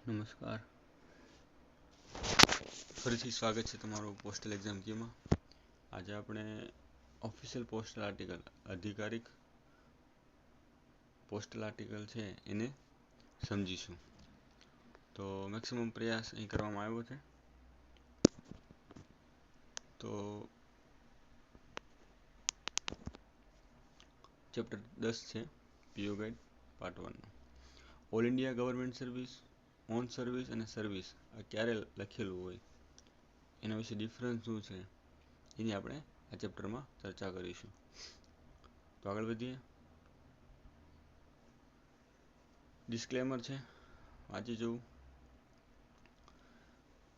નમસ્કાર, ફરીથી સ્વાગત છે તમારું પોસ્ટલ એક્ઝામ કીમાં. આજે આપણે ઓફિશિયલ પોસ્ટલ આર્ટિકલ, આધિકારિક પોસ્ટલ આર્ટિકલ છે એને સમજીશું. તો મેક્સિમમ પ્રયાસ અહીં કરવામાં આવ્યો છે. તો ચેપ્ટર 10 છે, પીઓ guide part 1. All India government service, on service અને સર્વિસ આ ક્યારે લખેલું હોય એના વિશે ડિફરન્સ શું છે એની આપણે આ ચેપ્ટરમાં ચર્ચા કરીશું. તો આગળ વધીએ. ડિસ્ક્લેમર છે, વાંચી જવું.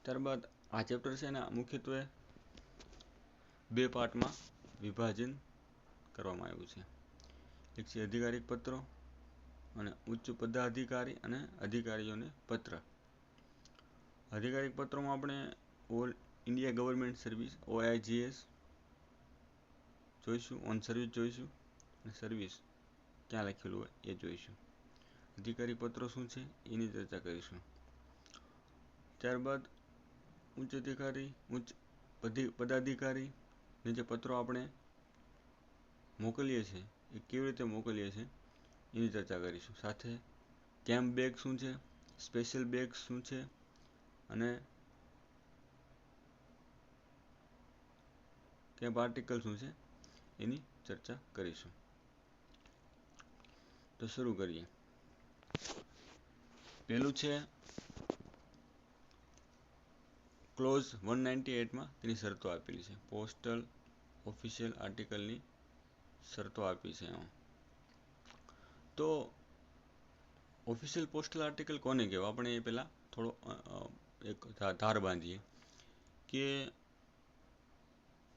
ત્યારબાદ આ ચેપ્ટર છે ને મુખ્યત્વે બે પાર્ટમાં વિભાજન કરવામાં આવ્યું છે. એક છે અધિકારિક પત્રો અને ઉચ્ચ પદાધિકારી અને અધિકારીઓને પત્ર. અધિકારિક પત્રોમાં આપણે all India government service OIGS જોઈશું, ઓન સર્વિસ જોઈશું અને સર્વિસ ક્યાં લખેલું હોય એ જોઈશું. અધિકારી પત્રો શું છે એની ચર્ચા કરીશું. ત્યારબાદ ઉચ્ચ અધિકારી, ઉચ્ચ પદાધિકારી ને જે પત્રો આપણે મોકલીએ છીએ એ કેવી રીતે મોકલીએ છીએ એની ચર્ચા કરીશું. સાથે કેમ્પ બેગ શું છે, સ્પેશિયલ બેગ શું છે અને કેમ્પ આર્ટિકલ શું છે એની ચર્ચા કરીશું. તો શરૂ કરીએ. પહેલું છે ક્લોઝ 198માં તેની શરતો આપેલી છે. પોસ્ટલ ઓફિશિયલ આર્ટિકલની શરતો આપી છે એમાં. તો ઓફિશિયલ પોસ્ટલ આર્ટિકલ કોને કહેવાય આપણે એ પહેલાં થોડો એક ધાર બાંધીએ કે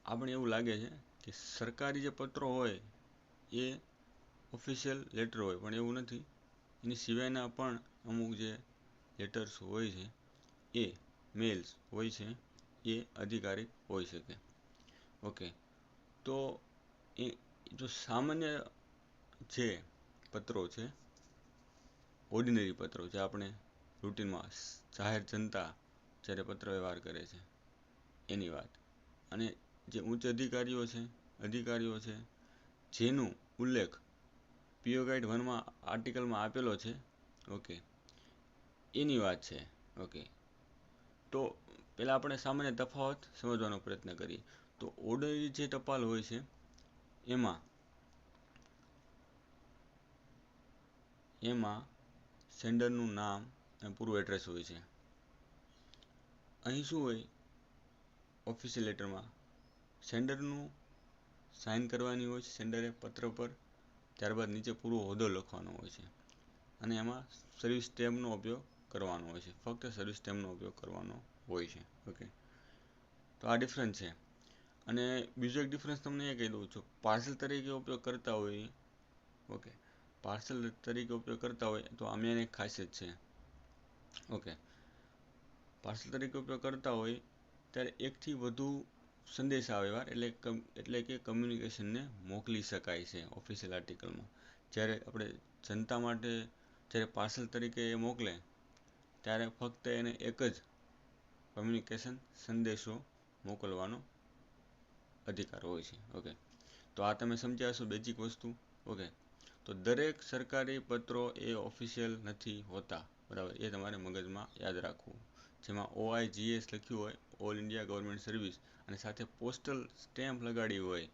આપણે એવું લાગે છે કે સરકારી જે પત્રો હોય એ ઓફિશિયલ લેટર હોય, પણ એવું નથી. એની સિવાયના પણ અમુક જે લેટર્સ હોય છે એ મેલ્સ હોય છે એ અધિકારિક હોઈ શકે. ઓકે, તો એ જો સામાન્ય જે પત્રો છે, ઓર્ડિનરી પત્રો જે આપણે રૂટીનમાં જાહેર જનતા જ્યારે પત્ર વ્યવહાર કરે છે એની વાત, અને જે ઉચ્ચ અધિકારીઓ છે જેનું ઉલ્લેખ પીઓ ગાઈડ 1માં આર્ટિકલમાં આપેલો છે, ઓકે, એની વાત છે. ઓકે, તો પહેલાં આપણે સામાન્ય તફાવત સમજવાનો પ્રયત્ન કરીએ. તો ઓર્ડિનરી જે ટપાલ હોય છે એમાં સેન્ડરનું નામ અને પૂરું એડ્રેસ હોય છે. અહીં શું હોય, ઓફિશિયલ લેટરમાં સેન્ડરનું સાઇન કરવાની હોય છે સેન્ડરે પત્ર પર. ત્યારબાદ નીચે પૂરો હોદ્દો લખવાનો હોય છે અને એમાં સર્વિસ સ્ટેમ્પનો ઉપયોગ કરવાનો હોય છે. ફક્ત સર્વિસ સ્ટેમ્પનો ઉપયોગ કરવાનો હોય છે. ઓકે, તો આ ડિફરન્સ છે. અને બીજો એક ડિફરન્સ તમને એ કહી દઉં છું, પાર્સલ તરીકે ઉપયોગ કરતા હોય, ઓકે, પાર્સલ તરીકે ઉપયોગ કરતા હોય તો આમાં એક ખાસિયત છે. ઓકે, પાર્સલ તરીકે ઉપયોગ કરતા હોય ત્યારે એકથી વધુ સંદેશા વ્યવહાર એટલે કે કમ્યુનિકેશનને મોકલી શકાય છે ઓફિશિયલ આર્ટિકલમાં. જ્યારે આપણે જનતા માટે જ્યારે પાર્સલ તરીકે એ મોકલે ત્યારે ફક્ત એને એક જ કમ્યુનિકેશન સંદેશો મોકલવાનો અધિકાર હોય છે. ઓકે, તો આ તમે સમજ્યા હશો બેઝિક વસ્તુ. ઓકે, તો દરેક સરકારી પત્રો એ ઓફિશિયલ નથી હોતા, બરાબર, એ તમારે મગજમાં યાદ રાખવું. જેમાં OIGS લખ્યું હોય, ઓલ ઇન્ડિયા ગવર્મેન્ટ સર્વિસ, અને સાથે પોસ્ટલ સ્ટેમ્પ લગાડી હોય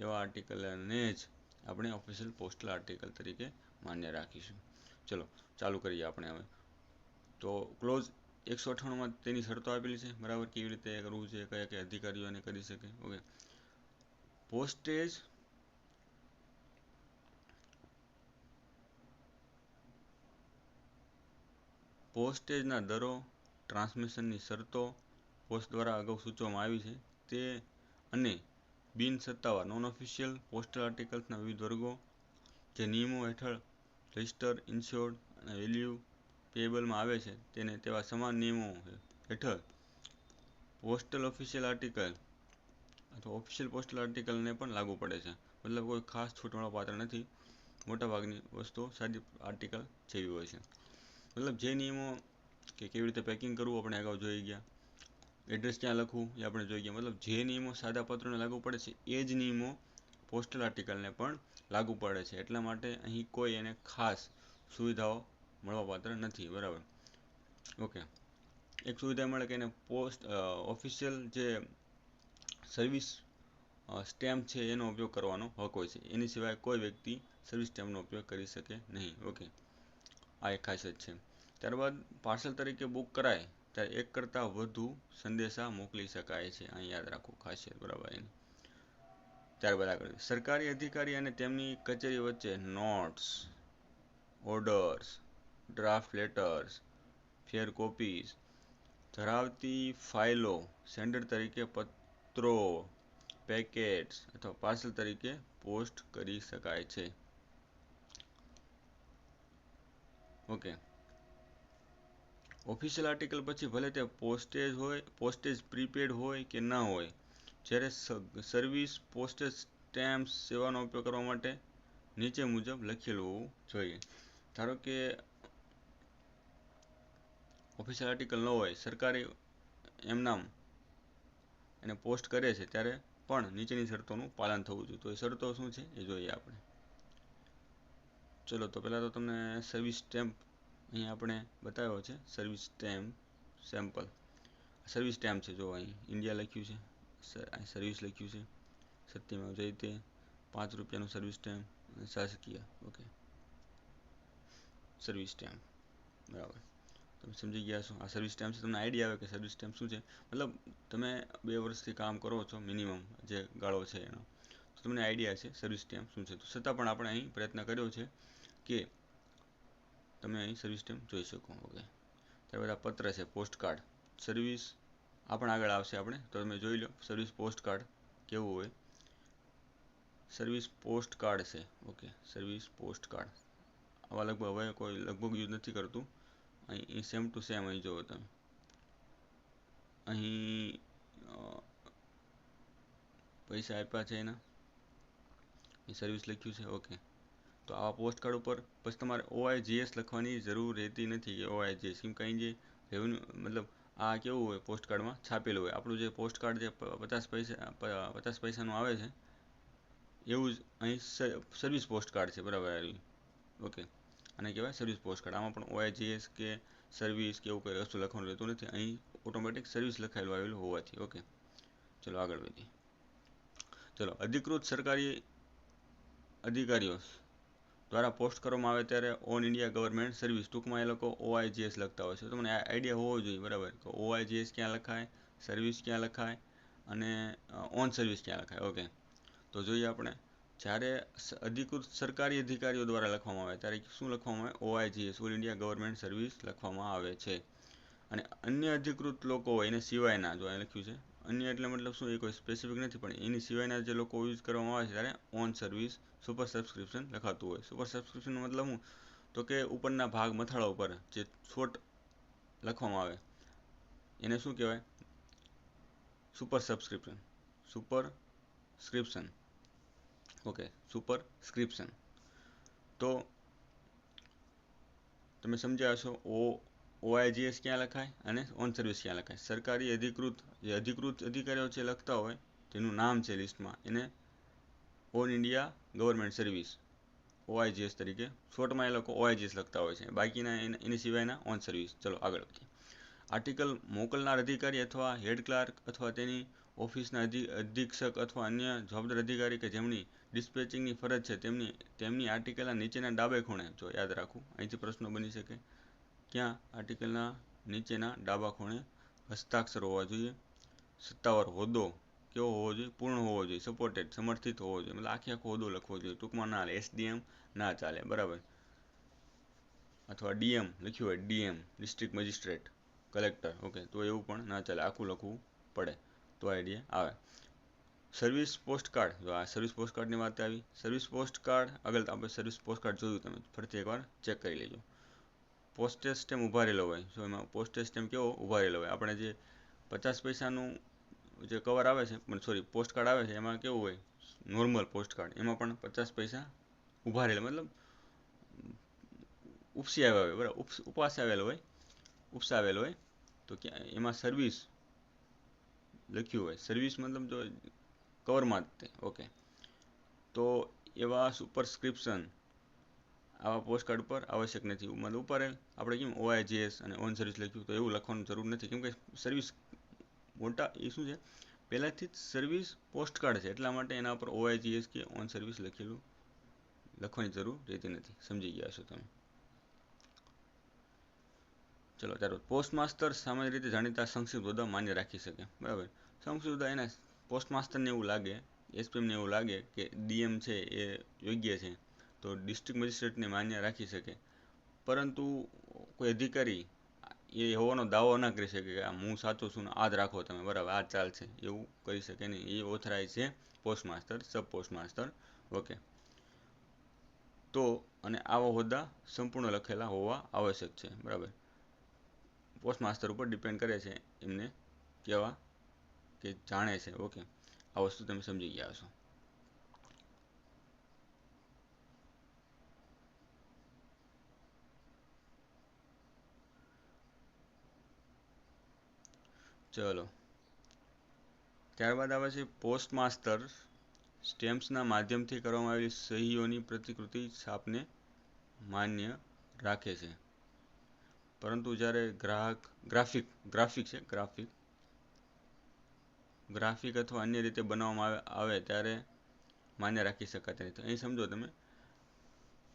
એવા આર્ટિકલને જ આપણે ઓફિશિયલ પોસ્ટલ આર્ટિકલ તરીકે માન્ય રાખીશું. ચલો ચાલુ કરીએ આપણે હવે. તો ક્લોઝ 198માં તેની શરતો આપેલી છે, બરાબર, કેવી રીતે કરવું છે, કયા કયા અધિકારીઓને કરી શકે. ઓકે, પોસ્ટેજના દરો, ટ્રાન્સમિશનની શરતો પોસ્ટ દ્વારા અગાઉ સૂચવવામાં આવી છે તે, અને બિન સત્તાવાર નોન ઓફિશિયલ પોસ્ટલ આર્ટિકલ્સના વિવિધ વર્ગો જે નિયમો હેઠળ રજિસ્ટર, ઇન્શ્યોર્ડ અને વેલ્યુ પેએબલમાં આવે છે તેવા સમાન નિયમો હેઠળ પોસ્ટલ ઓફિશિયલ આર્ટિકલ અથવા ઓફિશિયલ પોસ્ટલ આર્ટિકલને પણ લાગુ પડે છે. મતલબ કોઈ ખાસ છૂટ મળવા પાત્ર નથી. મોટાભાગની વસ્તુઓ સાદી આર્ટિકલ જેવી હોય છે. મતલબ જે નિયમો કે કેવી રીતે પેકિંગ કરવું આપણે અગાઉ જોઈ ગયા. એડ્રેસ ક્યાં લખવું એ આપણે જોઈ ગયા. મતલબ જે નિયમો સાદા પત્રોને લાગુ પડે છે એ જ નિયમો પોસ્ટલ આર્ટિકલને પણ લાગુ પડે છે. એટલા માટે અહીં કોઈ એને ખાસ સુવિધાઓ મળવાપાત્ર નથી. બરાબર. ઓકે. એક સુવિધા મળે કે એને ઓફિશિયલ જે સર્વિસ સ્ટેમ્પ છે એનો ઉપયોગ કરવાનો હક હોય છે. એની સિવાય કોઈ વ્યક્તિ સર્વિસ સ્ટેમ્પનો ઉપયોગ કરી શકે નહીં. ઓકે, આ એક ખાસિયત છે. ત્યારબાદ પાર્સલ તરીકે બુક કરાય ત્યારે એક કરતાં વધુ સંદેશા મોકલી શકાય છે. અહીં યાદ રાખવું ખાસિયત. બરાબર. એની ત્યારબાદ આગળ સરકારી અધિકારી અને તેમની કચેરી વચ્ચે નોટ્સ, ઓર્ડર્સ, ડ્રાફ્ટ લેટર્સ, ફેર કોપીઝ ધરાવતી ફાઇલો સેન્ડર તરીકે પત્રો, પેકેટ્સ અથવા પાર્સલ તરીકે પોસ્ટ કરી શકાય છે. ઓકે. ઓફિશિયલ આર્ટિકલ પછી ભલે તે પોસ્ટેજ પ્રીપેડ હોય કે ન હોય, જ્યારે સર્વિસ પોસ્ટેજ સ્ટેમ્પ સેવાનો ઉપયોગ કરવા માટે નીચે મુજબ લખેલું હોવું જોઈએ. ધારો કે ઓફિશિયલ આર્ટિકલ ન હોય, સરકારી એમનામ એને પોસ્ટ કરે છે ત્યારે પણ નીચેની શરતોનું પાલન થવું જોઈએ. તો એ શરતો શું છે એ જોઈએ આપણે. ચલો, તો પહેલાં તો તમને સર્વિસ સ્ટેમ્પ અહીં આપણે બતાવ્યો છે. Service stamp sample service stamp છે. જો અહીં ઇન્ડિયા લખ્યું છે, અહીં સર્વિસ લખ્યું છે, સત્યમેવ જયતે, ₹5નું સર્વિસ સ્ટેમ્પ, શાસકીય. Okay, service stamp. બરાબર. તમે સમજી ગયા છો. આ સર્વિસ સ્ટેમ્પ છે. તમને આઈડિયા આવે કે સર્વિસ સ્ટેમ્પ શું છે. મતલબ તમે 2 વર્ષથી કામ કરો છો મિનિમમ, જે ગાળો છે એનો, તો તમને આઈડિયા છે સર્વિસ સ્ટેમ્પ શું છે. તો છતાં પણ આપણે અહીં પ્રયત્ન કર્યો છે કે તમે અહીં સર્વિસ સ્ટેમ્પ જોઈ શકો. ઓકે. ત્યારબાદ આ પત્ર છે, પોસ્ટ કાર્ડ. સર્વિસ આ પણ આગળ આવશે આપણે, તો તમે જોઈ લો સર્વિસ પોસ્ટ કાર્ડ કેવું હોય. સર્વિસ પોસ્ટ કાર્ડ છે. ઓકે, સર્વિસ પોસ્ટ કાર્ડ આવા લગભગ હવે કોઈ લગભગ યુઝ નથી કરતું. અહીં સેમ ટુ સેમ અહીં જુઓ તમે, અહીં પૈસા આપ્યા છે એના, એ સર્વિસ લખ્યું છે. ઓકે. તો આવા પોસ્ટ કાર્ડ ઉપર પછી તમારે OIGS લખવાની જરૂર રહેતી નથી કે OIGS, કેમ કંઈ જે રેવન્યુ મતલબ આ કેવું હોય પોસ્ટ કાર્ડમાં છાપેલું હોય. આપણું જે પોસ્ટ કાર્ડ જે 50 પૈસાનું આવે છે એવું જ અહીં સર્વિસ પોસ્ટ કાર્ડ છે. બરાબર આવી. ઓકે, આને કહેવાય સર્વિસ પોસ્ટ કાર્ડ. આમાં પણ OIGS કે સર્વિસ કે એવું કંઈ વસ્તુ લખવાનું રહેતું નથી. અહીં ઓટોમેટિક સર્વિસ લખાયેલું આવેલું હોવાથી. ઓકે, ચલો આગળ વધીએ. ચલો, અધિકૃત સરકારી અધિકારીઓ દ્વારા પોસ્ટ કરવામાં આવે ત્યારે ઓન ઇન્ડિયા ગવર્મેન્ટ સર્વિસ, ટૂંકમાં એ લોકો OIGS લખતા હોય છે. તમને આઈડિયા હોવો જોઈએ. બરાબર. તો OIGS ક્યાં લખાય, સર્વિસ ક્યાં લખાય અને ઓન સર્વિસ ક્યાં લખાય. ઓકે, તો જોઈએ આપણે. જ્યારે અધિકૃત સરકારી અધિકારીઓ દ્વારા લખવામાં આવે ત્યારે શું લખવામાં આવે? OIGS, all India government service લખવામાં આવે છે. અને અન્ય અધિકૃત લોકો હોય એને સિવાયના, જો અહીં લખ્યું છે અન્ય એટલે મતલબ શું, એ કોઈ સ્પેસિફિક નથી, પણ એની સિવાયના જે લોકો યુઝ કરવામાં આવે છે ત્યારે ઓન સર્વિસ સુપર સબસ્ક્રિપ્શન લખાતું હોય. સુપર સબસ્ક્રિપ્શનનો મતલબ શું? તો કે ઉપરના ભાગ મથાળા ઉપર જે છોટ લખવામાં આવે એને શું કહેવાય? Super subscription. Superscription. Okay, superscription. તો તમે સમજ્યા હશો OIGS ક્યાં લખાય અને ઓન સર્વિસ ક્યાં લખાય. સરકારી જે અધિકૃત અધિકારીઓ છે લખતા હોય, તેનું નામ છે લિસ્ટમાં, એને on India government service OIGS તરીકે શોર્ટમાં એ લોકો OIGS લખતા હોય છે. બાકીના એની સિવાયના ઓન સર્વિસ. ચલો આગળ વધીએ. આર્ટિકલ મોકલનાર અધિકારી અથવા હેડ ક્લાર્ક અથવા તેની ઓફિસના અધિક્ષક અથવા અન્ય જવાબદાર અધિકારી કે જેમની ડિસ્પેચિંગની ફરજ છે તેમની આર્ટિકલના નીચેના ડાબે ખૂણે, જો યાદ રાખવું, અહીંથી પ્રશ્નો બની શકે, ક્યાં? આર્ટિકલના નીચેના ડાબા ખૂણે હસ્તાક્ષર હોવા જોઈએ. સત્તાવાર હોદ્દો કેવો હોવો જોઈએ? પૂર્ણ હોવો જોઈએ. સપોર્ટેડ, સમર્થિત હોવો જોઈએ. મતલબ આખો હોદ્દો લખવો જોઈએ. ટૂંકમાં ના ચાલે. SDM ના ચાલે. બરાબર. અથવા DM લખ્યું હોય, DM district magistrate, collector. Okay, તો એવું પણ ના ચાલે, આખું લખવું પડે તો આઈડિયા આવે. સર્વિસ પોસ્ટ કાર્ડ, જો આ સર્વિસ પોસ્ટ કાર્ડની વાત આવી. સર્વિસ પોસ્ટ કાર્ડ આગળ આપણે સર્વિસ પોસ્ટ કાર્ડ જોયું, તમે ફરીથી એકવાર ચેક કરી લેજો. પોસ્ટેજ સ્ટેમ્પ ઊભા રહેલો હોય. જો એમાં પોસ્ટેજ સ્ટેમ્પ કેવો ઊભા રહેલો હોય? આપણે જે 50 પૈસાનું જે કવર આવે છે, સોરી પોસ્ટ કાર્ડ આવે છે એમાં કેવું હોય? નોર્મલ પોસ્ટ કાર્ડ, એમાં પણ 50 પૈસા ઊભા રહેલા, મતલબ ઉપસી આવ્યા હોય. બરાબર, ઉપાસ આવેલો હોય ઉપસાવેલ હોય તો એમાં સર્વિસ લખ્યું હોય, સર્વિસ મતલબ તો કવરમાં જ તે, ઓકે. તો એવા સુપરસ્ક્રિપ્શન આવા પોસ્ટકાર્ડ પર આવશ્યક નથી. મતલબ ઉપર આપણે કેમ OIGS અને ઓન સર્વિસ લખ્યું તો એવું લખવાની જરૂર નથી, કેમ કે સર્વિસ મોટા એ શું છે પહેલાંથી જ સર્વિસ પોસ્ટકાર્ડ છે, એટલા માટે એના પર OIGS કે ઓન સર્વિસ લખવાની જરૂર રહેતી નથી. સમજી ગયા છો તમે? ચલો ત્યારબાદ પોસ્ટ માસ્ટર સામાન્ય રીતે જાણીતા સંક્ષિપ્ત હોદ્દા માન્ય રાખી શકે, બરાબર. સંક્ષિપ્ત હોદ્દા એને પોસ્ટ માસ્ટરને એવું લાગે, SPMને એવું લાગે કે DM છે એ યોગ્ય છે તો ડિસ્ટ્રિક્ટ મેજિસ્ટ્રેટને માન્ય રાખી શકે, પરંતુ કોઈ અધિકારી એ હોવાનો દાવો ના કરી શકે કે હું સાચો છું ને આ જ રાખો તમે, બરાબર, આ ચાલ છે, એવું કરી શકે નહીં. એ ઓથરાઇઝ છે પોસ્ટ માસ્ટર, સબ પોસ્ટ માસ્ટર, ઓકે. તો અને આવા હોદ્દા સંપૂર્ણ લખેલા હોવા આવશ્યક છે, બરાબર. પોસ્ટ માસ્ટર ઉપર ડિપેન્ડ કરે છે એમને કેવા કે જાણે છે, ઓકે. આ વસ્તુ તમે સમજી ગયા છો. ચલો ત્યારબાદ આવે છે પોસ્ટ માસ્ટર સ્ટેમ્પ્સના માધ્યમથી કરવામાં આવેલી સહીઓની પ્રતિકૃતિ છાપને માન્ય રાખે છે, પરંતુ જ્યારે ગ્રાફિક અથવા અન્ય રીતે બનાવવામાં આવે ત્યારે માન્ય રાખી શકાતા નથી. અહીં સમજો તમે,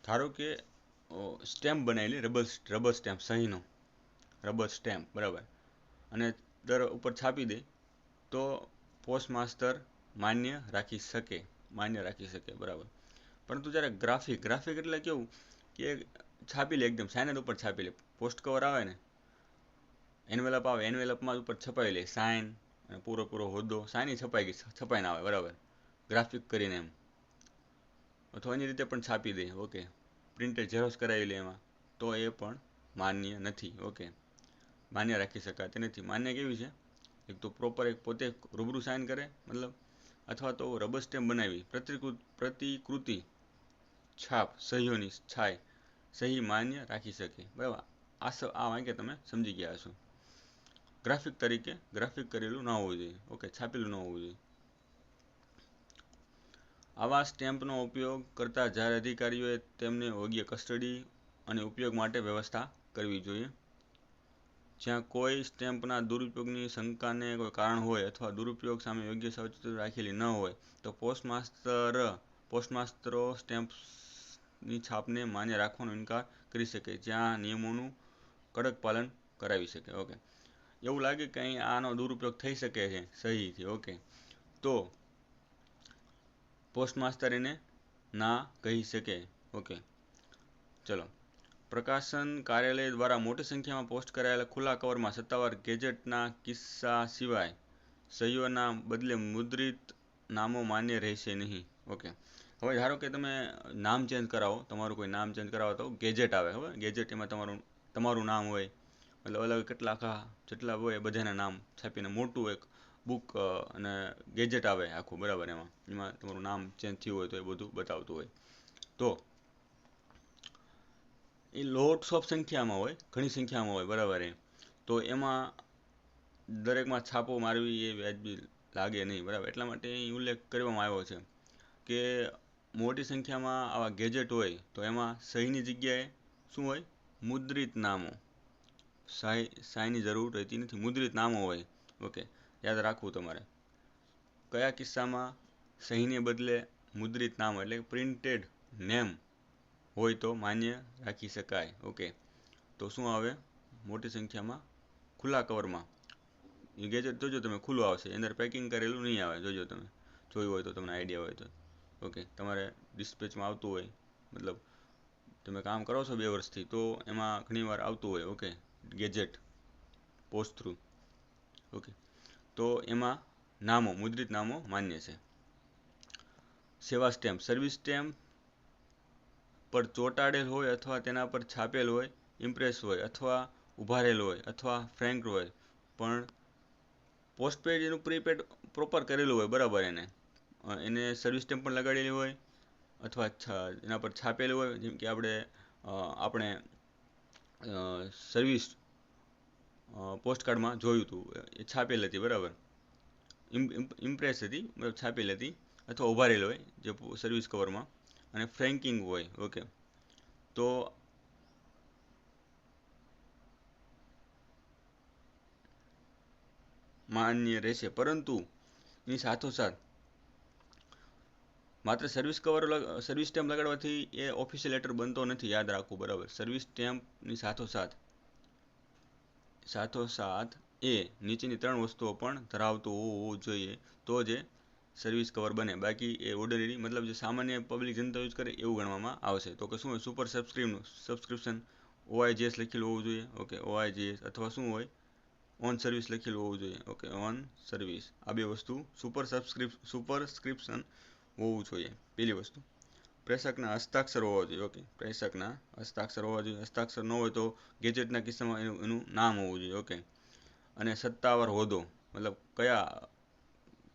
ધારો કે સ્ટેમ્પ બનાવેલી રબર સ્ટેમ્પ, સહીનો રબર સ્ટેમ્પ, બરાબર, અને દર ઉપર છાપી દે તો પોસ્ટ માસ્ટર માન્ય રાખી શકે, બરાબર. પરંતુ જ્યારે ગ્રાફિક એટલે કેવું કે છાપી લે, એકદમ સાઇન ઉપર છાપી લે, પોસ્ટ કવર આવે ને, એન્વેલપ આવે, એન્વેલપમાં ઉપર છપાવી લે સાઇન અને પૂરો હોદ્દો, સાઇન છપાઈને આવે, બરાબર, ગ્રાફિક કરીને એમ, અથવા એની રીતે પણ છાપી દે, ઓકે, પ્રિન્ટેડ ઝેરોક્સ કરાવી લે એમાં, તો એ પણ માન્ય નથી, ઓકે. માન્ય રાખી શકાતી નથી. માન્ય કેવી છે, એક તો પ્રોપર એક પોતે રૂબરૂ સાઇન કરે, મતલબ, અથવા તો રબર સ્ટેમ્પ બનાવી પ્રતિકૃતિ છાપ સહીઓની સહી માન્ય રાખી શકે, બરાબર. આ વાક્ય તમે સમજી ગયા છો. ગ્રાફિક કરેલું ના હોવું જોઈએ, ઓકે, છાપેલું ન હોવું જોઈએ. આવા સ્ટેમ્પનો ઉપયોગ કરતા જાહેર અધિકારીઓએ તેમને યોગ્ય કસ્ટડી અને ઉપયોગ માટે વ્યવસ્થા કરવી જોઈએ. જ્યાં કોઈ સ્ટેમ્પના દુરુપયોગની શંકાને કોઈ કારણ હોય અથવા દુરુપયોગ સામે યોગ્ય સાવચેતી રાખેલી ન હોય તો પોસ્ટમાસ્ટરો સ્ટેમ્પની છાપને માન્ય રાખવાનો ઇનકાર કરી શકે, જ્યાં નિયમોનું કડક પાલન કરાવી શકે, ઓકે. એવું લાગે કે અહીં આનો દુરુપયોગ થઈ શકે છે સહીથી, ઓકે, તો પોસ્ટ માસ્ટર એને ના કહી શકે, ઓકે. ચલો પ્રકાશન કાર્યાલય દ્વારા મોટી સંખ્યામાં પોસ્ટ કરાયેલા ખુલ્લા કવરમાં સત્તાવાર ગેજેટના કિસ્સા સિવાય સહીઓના બદલે મુદ્રિત નામો માન્ય રહેશે નહીં, ઓકે. હવે ધારો કે તમે નામ ચેન્જ કરાવો, તમારું કોઈ નામ ચેન્જ કરાવો તો ગેજેટ આવે, હવે ગેજેટ એમાં તમારું નામ હોય, મતલબ અલગ જેટલા હોય બધાના નામ છાપીને મોટું એક બુક અને ગેજેટ આવે આખું, બરાબર. એમાં તમારું નામ ચેન્જ થયું હોય તો એ બધું બતાવતું હોય. તો એ લોટ્સ ઓફ સંખ્યામાં હોય, ઘણી સંખ્યામાં હોય, બરાબર. તો એમાં દરેકમાં છાપો મારવી એ વ્યાજબી લાગે નહીં, બરાબર. એટલા માટે અહીં ઉલ્લેખ કરવામાં આવ્યો છે કે મોટી સંખ્યામાં આવા ગેજેટ હોય તો એમાં સહીની જગ્યાએ શું હોય, મુદ્રિત નામો, સહીની જરૂર રહેતી નથી, મુદ્રિત નામો હોય, ઓકે. યાદ રાખવું તમારે. કયા કિસ્સામાં સહીને બદલે મુદ્રિત નામ એટલે પ્રિન્ટેડ નેમ હોય તો માન્ય રાખી શકાય, ઓકે. તો શું આવે, મોટી સંખ્યામાં ખુલ્લા કવરમાં એ ગેજેટ જોજો તમે, ખુલ્લું આવશે, અંદર પેકિંગ કરેલું નહીં આવે, જોજો તમે, જોયું હોય તો તમને આઈડિયા હોય તો, ઓકે. તમારે ડિસ્પેચમાં આવતું હોય, મતલબ તમે કામ કરો છો 2 વર્ષથી તો એમાં ઘણીવાર આવતું હોય, okay, gadget post through, okay. તો એમાં મુદ્રિત નામો માન્ય છે. સેવા સ્ટેમ્પ, સર્વિસ સ્ટેમ્પ પર ચોંટાડેલ હોય અથવા તેના પર છાપેલ હોય, ઇમ્પ્રેસ હોય અથવા ઉભારેલ હોય અથવા ફ્રેન્ક હોય, પણ પોસ્ટપેડ એનું પ્રીપેડ પ્રોપર કરેલું હોય, બરાબર. એને સર્વિસ સ્ટેમ્પ પણ લગાડેલી હોય અથવા એના પર છાપેલું હોય, જેમ કે આપણે સર્વિસ પોસ્ટકાર્ડમાં જોયું હતું, એ છાપેલ હતી, બરાબર, ઇમ્પ્રેસ હતી, મતલબ છાપેલ હતી, અથવા ઉભારેલ હોય જે સર્વિસ કવરમાં, અને ફ્રેન્કિંગ હોય. ઓકે, તો માન્ય રહેશે, પરંતુ એની સાથોસાથ માત્ર સર્વિસ સ્ટેમ્પ લગાડવાથી એ ઓફિશિયલ લેટર બનતો નથી, યાદ રાખવું, બરાબર. સર્વિસ સ્ટેમ્પની સાથોસાથ એ નીચેની 3 વસ્તુઓ પણ ધરાવતું હોવું જોઈએ, તો જ સર્વિસ કવર બને. બાકી એ ઓર્ડિનરી, મતલબ જે સામાન્ય પબ્લિક જનતા યુઝ કરે એવું ગણવામાં આવશે. તો કે શું હોય? સુપર સબસ્ક્રિપ્શન, OIGS લખેલું હોવું જોઈએ. ઓકે, OIGS, અથવા શું હોય? ઓન સર્વિસ લખેલું હોવું જોઈએ. Okay, on service. આ 2 વસ્તુ સુપરસ્ક્રિપ્શન હોવું જોઈએ. પહેલી વસ્તુ. પ્રેષકના હસ્તાક્ષર હોવા જોઈએ. ઓકે, પ્રેષકના હસ્તાક્ષર હોવા જોઈએ. હસ્તાક્ષર ન હોય તો ગેજેટના કિસ્સામાં એનું નામ હોવું જોઈએ. ઓકે, અને સત્તાવાર હોદ્દો, મતલબ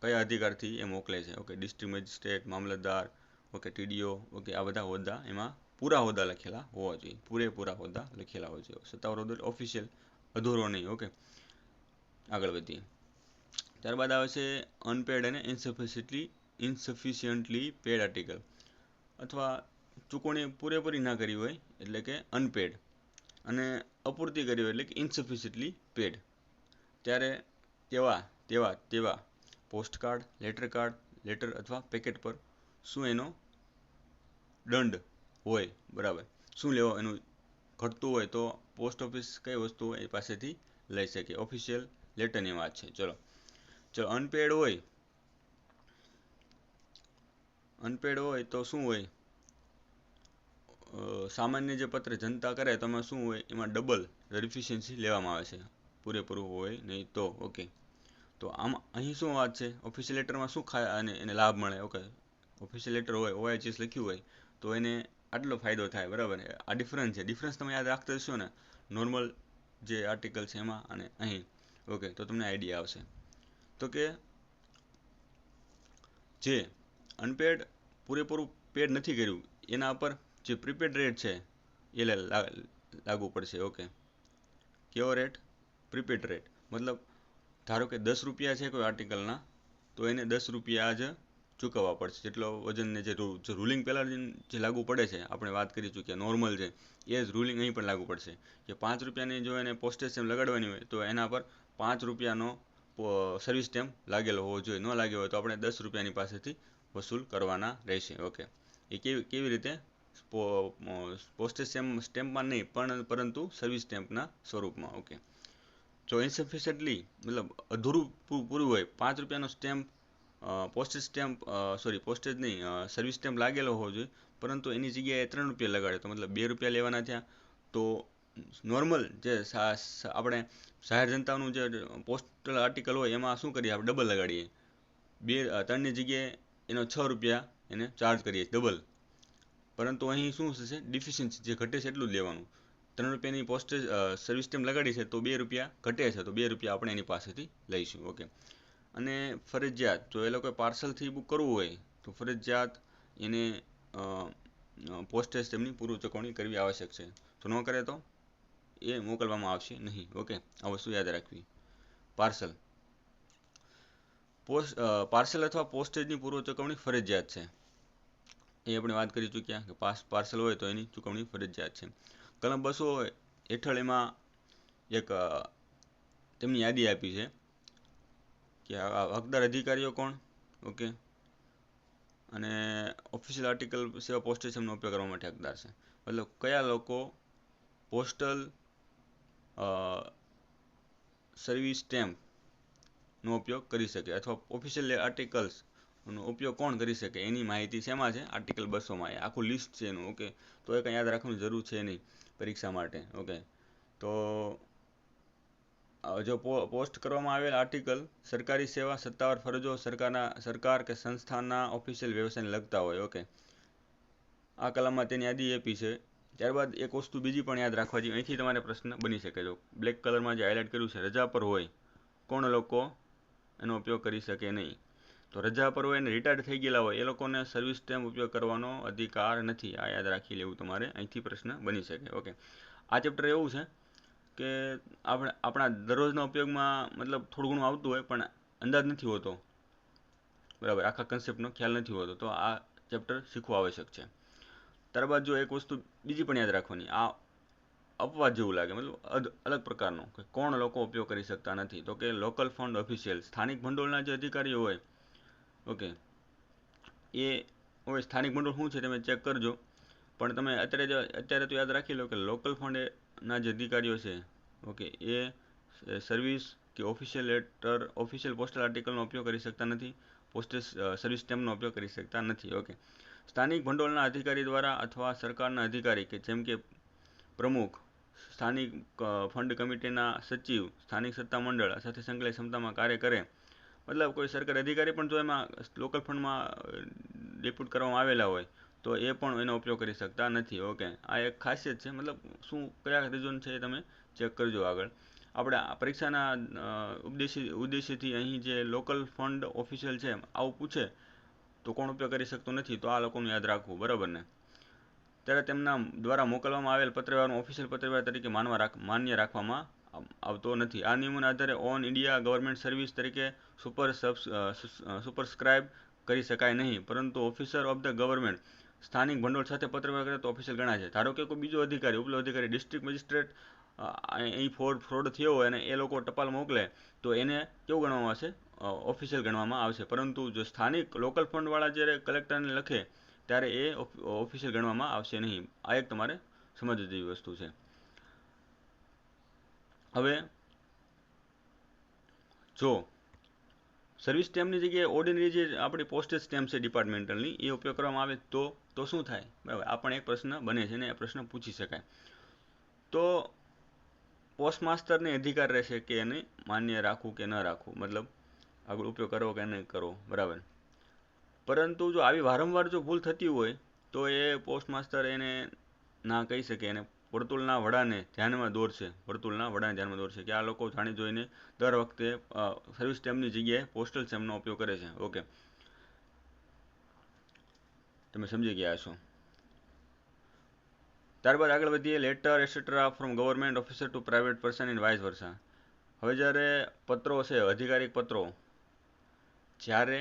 કયા અધિકારથી એ મોકલે છે. ઓકે, ડિસ્ટ્રિક્ટ મેજિસ્ટ્રેટ, મામલતદાર, ઓકે, TDO, ઓકે, આ બધા હોદ્દા, એમાં પૂરા હોદ્દા લખેલા હોવા જોઈએ, પૂરેપૂરા હોદ્દા લખેલા હોય છે. સત્તાવાર હોદ્દો એટલે ઓફિશિયલ, અધૂરો નહીં. ઓકે, આગળ વધીએ. ત્યારબાદ આવે છે અનપેડ અને ઇન્સફિશિયન્ટલી પેડ આર્ટિકલ, અથવા ચૂકવણી પૂરેપૂરી ના કરી હોય એટલે કે અનપેડ, અને અપૂરતી કરી હોય એટલે કે ઇન્સફિશિયન્ટલી પેડ. ત્યારે તેવા પોસ્ટકાર્ડ, લેટર અથવા પેકેટ પર શું એનો દંડ હોય, બરાબર, શું લેવો એનું ઘટતું હોય તો પોસ્ટ ઓફિસ કઈ વસ્તુ એ પાસેથી લઈ શકે. ઓફિશિયલ લેટરની વાત છે. ચલો, અનપેડ હોય તો શું હોય? સામાન્ય જે પત્ર જનતા કરે તો એમાં શું હોય? એમાં ડબલ વેરિફિકેશન લેવામાં આવે છે, પૂરેપૂરું હોય નહીં તો. ઓકે, તો અહીં શું વાત છે? ઓફિશિયલ લેટરમાં શું અને એને લાભ મળે? ઓકે, ઓફિશિયલ લેટર હોય, OIGS લખ્યું હોય તો એને આટલો ફાયદો થાય, બરાબર. આ ડિફરન્સ છે. ડિફરન્સ તમે યાદ રાખતા હશો ને, નોર્મલ જે આર્ટિકલ છે એમાં અને અહીં. ઓકે, તો તમને આઈડિયા આવશે. તો કે જે અનપેડ પૂરેપૂરું પેડ નથી કર્યું એના પર જે પ્રીપેડ રેટ છે એ લાગુ પડશે. ઓકે, કેવો રેટ? Prepaid rate. મતલબ ધારો કે 10 રૂપિયા છે કોઈ આર્ટિકલના, તો એને 10 રૂપિયા જ ચૂકવવા પડશે. જેટલો વજનને જે રૂલિંગ પહેલાં જે લાગુ પડે છે, આપણે વાત કરી ચૂક્યા, નોર્મલ છે, એ જ રૂલિંગ અહીં પણ લાગુ પડશે. કે 5 રૂપિયાની જો એને પોસ્ટેજ સ્ટેમ્પ લગાડવાની હોય તો એના પર 5 રૂપિયાનો સર્વિસ સ્ટેમ્પ લાગેલો હોવો જોઈએ. ન લાગ્યો હોય તો આપણે 10 રૂપિયાની પાસેથી વસૂલ કરવાના રહેશે. ઓકે, એ કેવી રીતે? પોસ્ટેજ સ્ટેમ્પમાં નહીં, પરંતુ સર્વિસ સ્ટેમ્પના સ્વરૂપમાં. ઓકે, જો ઇન્સફિશિયન્ટલી, મતલબ અધૂરું પૂરું હોય, 5 રૂપિયાનો સ્ટેમ્પ, પોસ્ટેજ નહીં, સર્વિસ સ્ટેમ્પ લાગેલો હોવો જોઈએ, પરંતુ એની જગ્યાએ 3 રૂપિયા લગાડે તો મતલબ 2 રૂપિયા લેવાના થયા. તો નોર્મલ જે આપણે જાહેર જનતાનું જે પોસ્ટલ આર્ટિકલ હોય એમાં શું કરીએ? આપણે ડબલ લગાડીએ, 3ની જગ્યાએ એનો 6 રૂપિયા એને ચાર્જ કરીએ, ડબલ. પરંતુ અહીં શું થશે? ડિફિશિયન્સી, જે ઘટે છે એટલું જ લેવાનું. 3 રૂપિયાની પોસ્ટેજ સર્વિસ સ્ટેમ્પ લગાડી છે તો 2 રૂપિયા ઘટે છે, તો 2 રૂપિયા આપણે એની પાસેથી લઈશું. ઓકે, અને ફરજિયાત જો એ લોકોએ પાર્સલથી બુક કરવું હોય તો ફરજિયાત એને પોસ્ટેજ સ્ટેમ્પની પૂર્વ ચૂકવણી કરવી આવશ્યક છે. તો ન કરે તો એ મોકલવામાં આવશે નહીં. ઓકે, આ વસ્તુ યાદ રાખવી. પાર્સલ અથવા પોસ્ટેજની પૂર્વ ચૂકવણી ફરજિયાત છે, એ આપણે વાત કરી ચૂક્યા કે પાર્સલ હોય તો એની ચૂકવણી ફરજિયાત છે. કલમ 200 હેઠળ એમાં એક તેમની યાદી આપી છે કે હકદાર અધિકારીઓ કોણ. ઓકે, અને ઓફિશિયલ આર્ટિકલ સેવા પોસ્ટેજ સ્ટેમ્પનો ઉપયોગ કરવા માટે હકદાર છે. મતલબ કયા લોકો પોસ્ટલ સર્વિસ સ્ટેમ્પનો ઉપયોગ કરી શકે, અથવા ઓફિશિયલ આર્ટિકલ્સનો ઉપયોગ કોણ કરી શકે, એની માહિતી શેમાં છે? આર્ટિકલ 200માં. એ આખું લિસ્ટ છે એનું. ઓકે, તો એ કંઈ યાદ રાખવાની જરૂર છે નહીં પરીક્ષા માટે. ઓકે, તો જો પોસ્ટ કરવામાં આવેલ આર્ટિકલ સરકારી સેવા, સત્તાવાર ફરજો, સરકાર કે સંસ્થાના ઓફિશિયલ વ્યવસાયને લગતા હોય. ઓકે, આ કલમમાં તેની યાદી આપી છે. ત્યારબાદ એક વસ્તુ બીજી પણ યાદ રાખવા જોઈએ, અહીંથી તમારે પ્રશ્ન બની શકે. જો બ્લેક કલરમાં જે હાઇલાઇટ કર્યું છે, રજા પર હોય કોણ લોકો એનો ઉપયોગ કરી શકે નહીં. તો રજા પર હોય અને રિટાયર્ડ થઈ ગયેલા હોય એ લોકોને સર્વિસ સ્ટેમ્પ ઉપયોગ કરવાનો અધિકાર નથી. આ યાદ રાખી લેવું તમારે, અહીંથી પ્રશ્ન બની શકે. ઓકે, આ ચેપ્ટર એવું છે કે આપણે આપણા દરરોજના ઉપયોગમાં મતલબ થોડું ઘણું આવતું હોય પણ અંદાજ નથી હોતો, બરાબર, આખા કન્સેપ્ટનો ખ્યાલ નથી હોતો, તો આ ચેપ્ટર શીખવું આવશ્યક છે. ત્યારબાદ જો એક વસ્તુ બીજી પણ યાદ રાખવાની, આ અપવાદ જેવું લાગે, મતલબ અલગ પ્રકારનું, કે કોણ લોકો ઉપયોગ કરી શકતા નથી, તો કે લોકલ ફંડ ઓફિશિયલ, સ્થાનિક ભંડોળના જે અધિકારીઓ હોય, ઓકે, એ હવે સ્થાનિક ભંડોળ શું છે તમે ચેક કરજો, પણ તમે અત્યારે તો યાદ રાખી લો કે લોકલ ફંડના જે અધિકારીઓ છે, ઓકે, એ સર્વિસ કે ઓફિશિયલ પોસ્ટલ આર્ટિકલનો ઉપયોગ કરી શકતા નથી, પોસ્ટેજ સર્વિસ સ્ટેમ્પનો ઉપયોગ કરી શકતા નથી. ઓકે, સ્થાનિક ભંડોળના અધિકારી દ્વારા અથવા સરકારના અધિકારી કે જેમ કે પ્રમુખ, સ્થાનિક ફંડ કમિટીના સચિવ, સ્થાનિક સત્તામંડળ સાથે સંકળાયેલ ક્ષમતામાં કાર્ય કરે, મતલબ કોઈ સરકારી અધિકારી પણ જો એમાં લોકલ ફંડમાં ડેપ્યુટ કરવામાં આવેલા હોય તો એ પણ એનો ઉપયોગ કરી શકતા નથી. ઓકે, આ એક ખાસિયત છે, મતલબ શું કયા રીઝન છે એ તમે ચેક કરજો. આગળ આપણે પરીક્ષાના ઉદ્દેશ્યથી અહીં જે લોકલ ફંડ ઓફિશિયલ છે આવું પૂછે તો કોણ ઉપયોગ કરી શકતું નથી, તો આ લોકોનું યાદ રાખવું, બરાબર ને. ત્યારે તેમના દ્વારા મોકલવામાં આવેલ પત્રવ્યવહારનો ઓફિશિયલ પત્રવ્યવહાર તરીકે માન્ય રાખવામાં આવતો નથી. આ નિયમોના આધારે ઓન ઇન્ડિયા ગવર્મેન્ટ સર્વિસ તરીકે સુપરસ્ક્રાઇબ કરી શકાય નહીં, પરંતુ ઓફિસર ઓફ ધ ગવર્મેન્ટ સ્થાનિક ભંડોળ સાથે પત્રવ્યવહાર કરે તો ઓફિશિયલ ગણાય છે. ધારો કે કોઈ બીજો અધિકારી, ઉપલો અધિકારી, ડિસ્ટ્રિક્ટ મેજિસ્ટ્રેટ અહીં ફ્રોડ થયો હોય અને એ લોકો ટપાલ મોકલે તો એને કેવું ગણવામાં આવશે? ઓફિશિયલ ગણવામાં આવશે. પરંતુ જો સ્થાનિક લોકલ ફંડવાળા જ્યારે કલેક્ટરને લખે ત્યારે એ ઓફિશિયલ ગણવામાં આવશે નહીં. આ એક તમારે સમજવા જેવી વસ્તુ છે. હવે જો સર્વિસ સ્ટેમ્પની જગ્યાએ ઓર્ડિનરી જે આપણી પોસ્ટેજ સ્ટેમ્પ છે ડિપાર્ટમેન્ટલની એ ઉપયોગ કરવામાં આવે તો શું થાય? બરાબર, આ પણ એક પ્રશ્ન બને છે ને એ પ્રશ્ન પૂછી શકાય. તો પોસ્ટ માસ્ટરને અધિકાર રહેશે કે એને માન્ય રાખવું કે ન રાખવું, મતલબ આગળ ઉપયોગ કરો કે નહીં કરો, બરાબર. પરંતુ જો આવી વારંવાર જો ભૂલ થતી હોય તો એ પોસ્ટ માસ્ટર એને ના કહી શકે, એને વર્તુળના વડાને ધ્યાનમાં દોરશે કે આ લોકો જાણી જોઈને દર વખતે સર્વિસ સ્ટેમ્પની જગ્યાએ પોસ્ટલ સ્ટેમ્પનો ઉપયોગ કરે છે. ઓકે, તમે સમજી ગયા હશો. ત્યારબાદ આગળ વધીએ. Letter etcetera from government officer to private person in vice versa. હવે જ્યારે પત્રો છે, અધિકારિક પત્રો, જ્યારે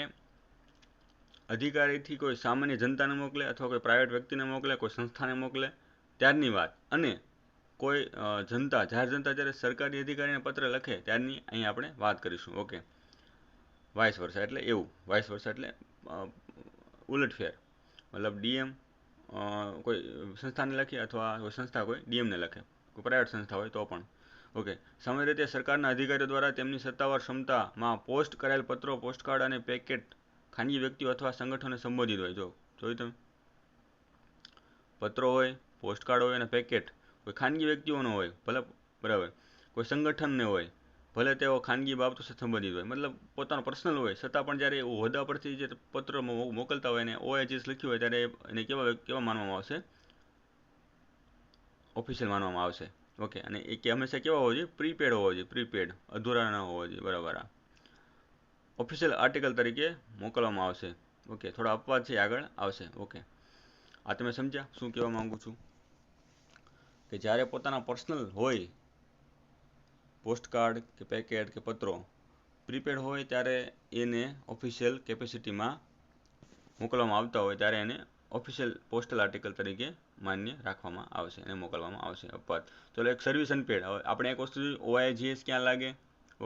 અધિકારીથી કોઈ સામાન્ય જનતાને મોકલે અથવા કોઈ પ્રાઇવેટ વ્યક્તિને મોકલે, કોઈ સંસ્થાને મોકલે ત્યારની વાત, અને કોઈ જાહેર જનતા જ્યારે સરકારી અધિકારીને પત્ર લખે ત્યારની અહીં આપણે વાત કરીશું. ઓકે, વાઇસ વર્સા એટલે એવું, વાઇસ વર્સા એટલે ઉલટફેર, મતલબ ડીએમ કોઈ સંસ્થાને લખે અથવા કોઈ સંસ્થા કોઈ ડીએમને લખે, કોઈ પ્રાઇવેટ સંસ્થા હોય તો પણ. ઓકે, સામાન્ય રીતે સરકારના અધિકારીઓ દ્વારા તેમની સત્તાવાર ક્ષમતામાં પોસ્ટ કરાયેલ પત્રો, પોસ્ટકાર્ડ અને પેકેટ ખાનગી વ્યક્તિઓ અથવા સંગઠનોને સંબોધિત હોય. જોયું તમે, પત્રો હોય, પોસ્ટકાર્ડ હોય અને પેકેટ કોઈ ખાનગી વ્યક્તિઓનો હોય, ભલે, બરાબર, કોઈ સંગઠનને હોય, ભલે તેઓ ખાનગી બાબતો સાથે સંબંધિત હોય, મતલબ પોતાનો પર્સનલ હોય, છતાં પણ જ્યારે હોદ્દા પરથી જે પત્ર મોકલતા હોય અને ઓએચએસ લખ્યું હોય ત્યારે એને કેવા માનવામાં આવશે? ઓફિશિયલ માનવામાં આવશે. ઓકે, અને એ કે હંમેશા કેવા હોવો જોઈએ? પ્રીપેડ હોવો જોઈએ, પ્રીપેડ, અધૂરા ન હોવો જોઈએ, બરાબર. ઓફિશિયલ આર્ટિકલ તરીકે મોકલવામાં આવશે. ઓકે, થોડા અપવાદ છે આગળ આવશે. ઓકે, આ તમે સમજ્યા શું કહેવા માંગુ છું? કે જ્યારે પોતાના પર્સનલ હોય પોસ્ટકાર્ડ કે પેકેટ કે પત્રો, પ્રીપેડ હોય ત્યારે એને ઓફિશિયલ કેપેસિટીમાં મોકલવામાં આવતા હોય ત્યારે એને ઓફિશિયલ પોસ્ટલ આર્ટિકલ તરીકે માન્ય રાખવામાં આવશે અને મોકલવામાં આવશે. અપવાદ. ચલો, એક સર્વિસ અનપેડ. હવે આપણે એક વસ્તુ જોઈ, OIGS ક્યાં લાગે?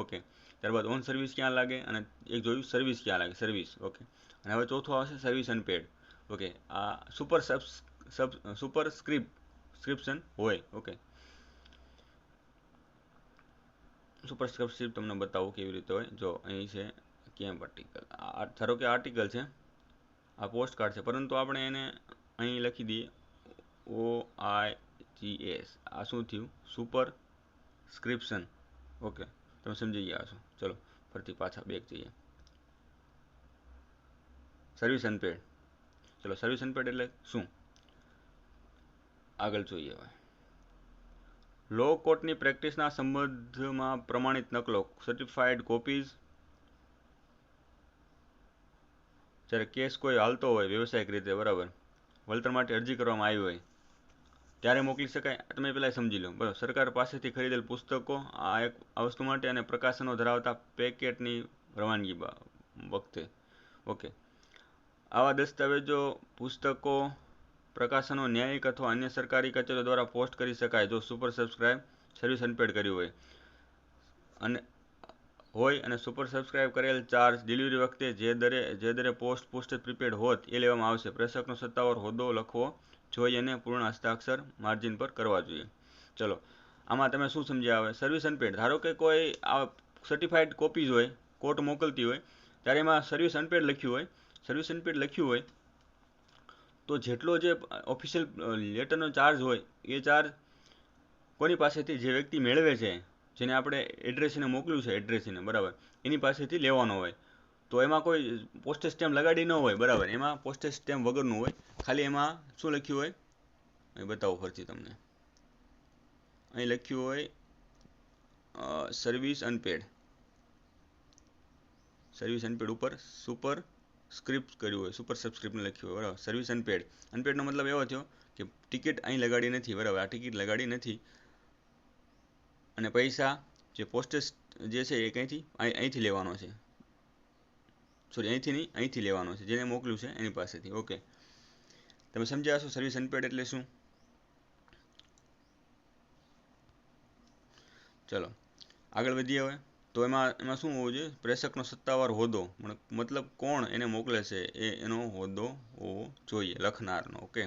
ઓકે, ત્યારબાદ ઓન સર્વિસ ક્યાં લાગે, અને એક જોયું સર્વિસ ક્યાં લાગે, સર્વિસ. ઓકે, અને હવે ચોથું આવશે સર્વિસ અનપેડ. ઓકે, આ સુપરસ્ક્રિપ્શન હોય. ઓકે, સુપરસ્ક્રિપ્શન તમને બતાવું કેવી રીતે હોય. જો અહીં છે કેમ્પ આર્ટિકલ, ધારો કે આર્ટિકલ છે, આ પોસ્ટ કાર્ડ છે, પરંતુ આપણે એને અહીં લખી દઈએ OIGS. આ શું થયું? સુપરસ્ક્રિપ્શન. ઓકે, તમે સમજી ગયા છો. ચલો ફરીથી પાછા બેક જઈએ. Service unpaid. ચલો, સર્વિસ અનપેડ એટલે શું? આગળ જોઈએ. હવે લો કોર્ટની પ્રેક્ટિસના સંબંધમાં પ્રમાણિત નકલો, સર્ટિફાઈડ કોપીઝ, જ્યારે કેસ કોઈ હાલતો હોય વ્યવસાયિક રીતે, બરાબર, વળતર માટે અરજી કરવામાં આવી હોય ત્યારે મોકલી શકાય. તમે પહેલાં સમજી લો. બરાબર, સરકાર પાસેથી ખરીદેલ પુસ્તકો આ એક આ વસ્તુ માટે અને પ્રકાશનો ધરાવતા પેકેટની રવાનગી વખતે. ઓકે, આવા દસ્તાવેજો પુસ્તકો પ્રકાશનો ન્યાયિક અથવા અન્ય સરકારી કચેરીઓ દ્વારા પોસ્ટ કરી શકાય જો સુપર સબસ્ક્રાઇબ સર્વિસ અનપેડ કર્યું હોય અને સુપર સબસ્ક્રાઇબ કરેલ ચાર્જ ડિલિવરી વખતે જે દરે પોસ્ટેજ પ્રીપેડ હોત એ લેવામાં આવશે. પ્રેષકનો સત્તાવાર હોદ્દો લખવો જોઈએ અને પૂર્ણ હસ્તાક્ષર માર્જિન પર કરવા જોઈએ. ચલો, આમાં તમે શું સમજ્યા? આવે સર્વિસ અનપેડ. ધારો કે કોઈ આ સર્ટિફાઈડ કોપીઝ હોય, કોર્ટ મોકલતી હોય ત્યારે એમાં સર્વિસ અનપેડ લખ્યું હોય. સર્વિસ અનપેડ લખ્યું હોય તો જેટલો જે ઓફિશિયલ લેટરનો ચાર્જ હોય એ ચાર્જ કોની પાસેથી જે વ્યક્તિ મેળવે છે, જેને આપણે એડ્રેસીને મોકલ્યું છે, એડ્રેસીને બરાબર, એની પાસેથી લેવાનો હોય. તો એમાં કોઈ પોસ્ટેજ સ્ટેમ્પ લગાડી ન હોય, બરાબર, એમાં પોસ્ટેજ સ્ટેમ્પ વગરનું હોય. ખાલી એમાં શું લખ્યું હોય એ બતાવો ફરતી તમને. અહીં લખ્યું હોય સર્વિસ અનપેડ. સર્વિસ અનપેડ ઉપર સુપર સ્ક્રિપ્ટ કર્યું હોય, સુપર સબસ્ક્રિપ્ટને લખ્યું હોય, બરાબર. Service unpaid. અનપેડનો મતલબ એવો થયો કે ટિકિટ અહીં લગાડી નથી, બરાબર, આ ટિકિટ લગાડી નથી અને પૈસા જે પોસ્ટેજ જે છે એ કંઈથી અહીંથી લેવાનો છે. સોરી, અહીંથી નહીં, અહીંથી લેવાનો છે, જેને મોકલ્યું છે એની પાસેથી. ઓકે, તમે સમજ્યા છો સર્વિસ અનપેડ એટલે શું? ચલો આગળ વધીએ હવે. તો એમાં શું હોવું જોઈએ? પ્રેષકનો સત્તાવાર હોદ્દો, મતલબ કોણ એને મોકલે છે એનો હોદ્દો હોવો જોઈએ, લખનારનો. ઓકે,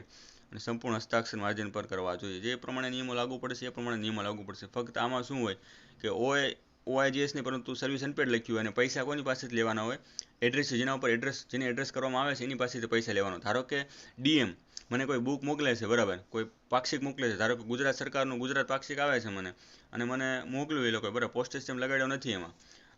અને સંપૂર્ણ હસ્તાક્ષર માર્જિન પર કરવા જોઈએ. જે પ્રમાણે નિયમો લાગુ પડશે એ પ્રમાણે નિયમો લાગુ પડશે. ફક્ત આમાં શું હોય કે OIGS નહીં, પરંતુ સર્વિસ અનપેડ લખ્યું હોય અને પૈસા કોની પાસેથી લેવાના હોય? એડ્રેસ, જેના ઉપર જેને એડ્રેસ કરવામાં આવે છે એની પાસેથી પૈસા લેવાનો. ધારો કે DM મને કોઈ બુક મોકલે છે, બરાબર, કોઈ પાક્ષિક મોકલે છે. ધારો કે ગુજરાત સરકારનું ગુજરાત પાક્ષિક આવે છે મને, અને મને મોકલ્યું એ લોકો, બરાબર, પોસ્ટેજ સ્ટેમ્પ લગાડ્યો નથી એમાં,